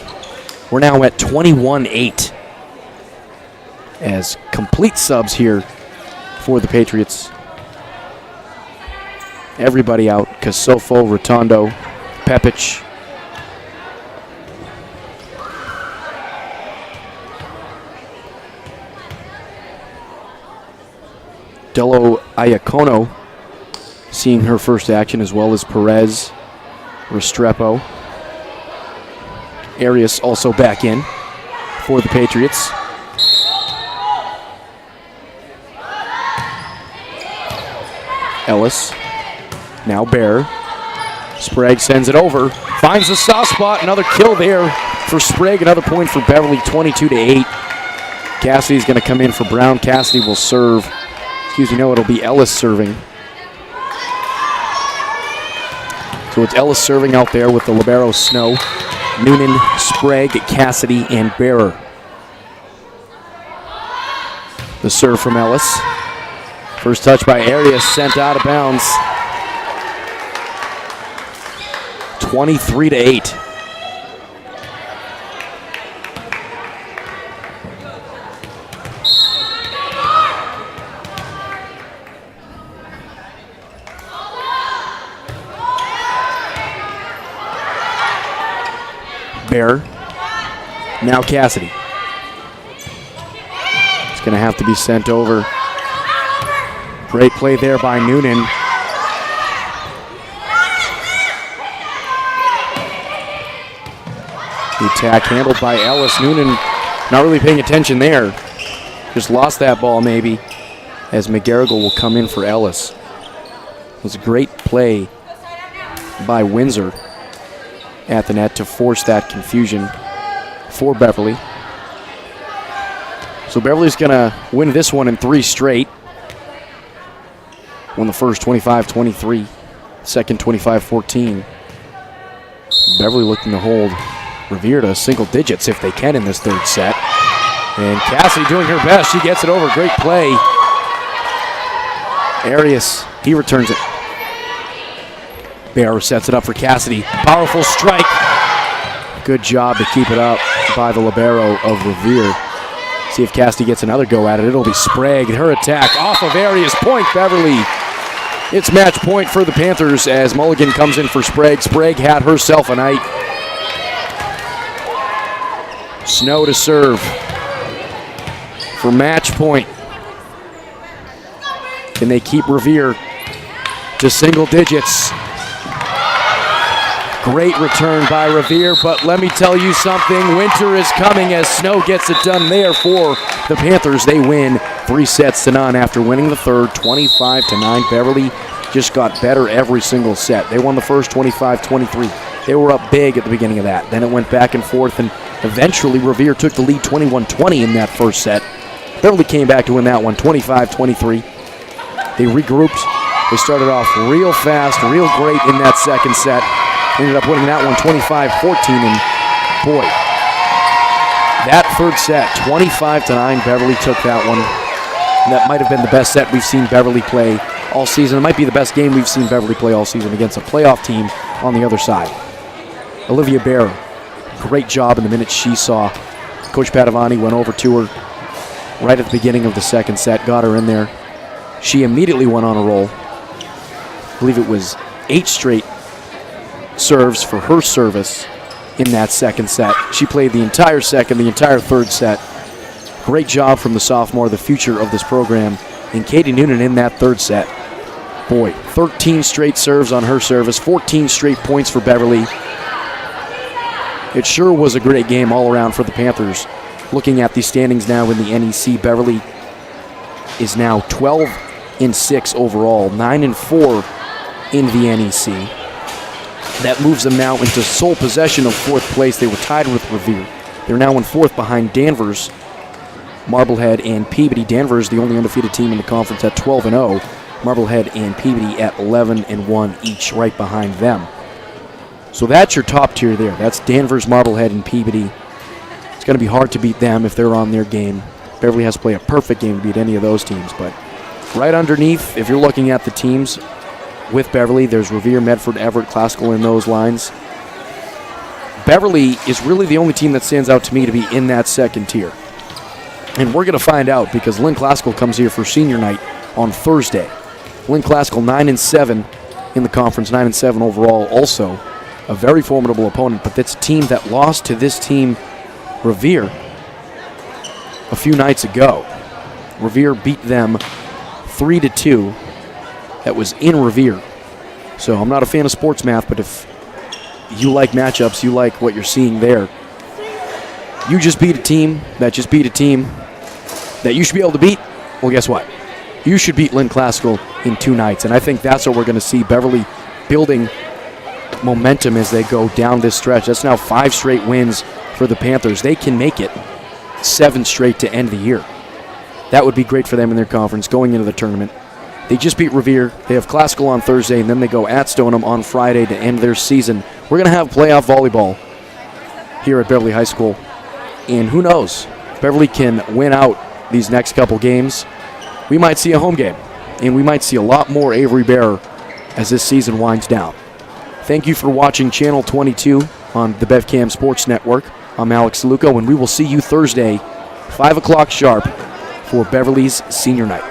We're now at 21-8 as complete subs here for the Patriots. Everybody out: Casofo, Rotondo, Pepic. Delo Iacono seeing her first action, as well as Perez, Restrepo. Arias also back in for the Patriots. Ellis, now Bear. Sprague sends it over, finds the soft spot, another kill there for Sprague, another point for Beverly, 22-8. Cassidy's going to come in for Brown. Cassidy will serve. It'll be Ellis serving. So it's Ellis serving out there with the libero Snow, Noonan, Sprague, Cassidy, and Bearer. The serve from Ellis. First touch by Arias, sent out of bounds. 23-8. Bear. Now Cassidy. It's going to have to be sent over. Great play there by Noonan. The attack handled by Ellis. Noonan not really paying attention there. Just lost that ball maybe, as McGarrigle will come in for Ellis. It was a great play by Windsor at the net to force that confusion for Beverly. So Beverly's going to win this one in 3 straight. Won the first 25-23, second 25-14. Beverly looking to hold Revere to single digits if they can in this third set. And Cassidy doing her best. She gets it over. Great play. Arias, he returns it. Bear sets it up for Cassidy. Powerful strike. Good job to keep it up by the libero of Revere. See if Cassidy gets another go at it. It'll be Sprague. Her attack off of Arias. Point Beverly. It's match point for the Panthers as Mulligan comes in for Sprague. Sprague had herself a night. Snow to serve for match point. Can they keep Revere to single digits? Great return by Revere, but let me tell you something. Winter is coming as Snow gets it done there for the Panthers. They win 3-0 after winning the third, 25-9. Beverly just got better every single set. They won the first 25-23. They were up big at the beginning of that. Then it went back and forth, and eventually Revere took the lead 21-20 in that first set. Beverly came back to win that one, 25-23. They regrouped. They started off real fast, real great in that second set. Ended up winning that one 25-14, and boy, that third set, 25-9, Beverly took that one. And that might have been the best set we've seen Beverly play all season. It might be the best game we've seen Beverly play all season against a playoff team on the other side. Olivia Bear, great job in the minutes she saw. Coach Padavani went over to her right at the beginning of the second set, got her in there. She immediately went on a roll. I believe it was 8 straight serves for her service in that second set. She played the entire second, the entire third set. Great job from the sophomore, the future of this program, and Katie Noonan in that third set. Boy, 13 straight serves on her service, 14 straight points for Beverly. It sure was a great game all around for the Panthers. Looking at the standings now in the NEC, Beverly is now 12-6 overall, 9-4 in the NEC. That moves them now into sole possession of 4th place. They were tied with Revere. They're now in 4th behind Danvers, Marblehead, and Peabody. Danvers, the only undefeated team in the conference, at 12-0. Marblehead and Peabody at 11-1 each, right behind them. So that's your top tier there. That's Danvers, Marblehead, and Peabody. It's going to be hard to beat them if they're on their game. Beverly has to play a perfect game to beat any of those teams. But right underneath, if you're looking at the teams with Beverly, there's Revere, Medford, Everett, Classical in those lines. Beverly is really the only team that stands out to me to be in that second tier. And we're going to find out because Lynn Classical comes here for senior night on Thursday. Lynn Classical 9-7 in the conference, 9-7 overall. Also a very formidable opponent, but that's a team that lost to this team, Revere, a few nights ago. Revere beat them 3-2. That was in Revere. So I'm not a fan of sports math, but if you like matchups, you like what you're seeing there. You just beat a team that just beat a team that you should be able to beat. Well, guess what? You should beat Lynn Classical in 2 nights, and I think that's what we're going to see. Beverly building momentum as they go down this stretch. That's now 5 straight wins for the Panthers. They can make it 7 straight to end the year. That would be great for them in their conference going into the tournament. They just beat Revere. They have Classical on Thursday, and then they go at Stoneham on Friday to end their season. We're going to have playoff volleyball here at Beverly High School, and who knows? Beverly can win out these next couple games. We might see a home game, and we might see a lot more Avery Bear as this season winds down. Thank you for watching Channel 22 on the BevCam Sports Network. I'm Alex Luco, and we will see you Thursday, 5 o'clock sharp, for Beverly's senior night.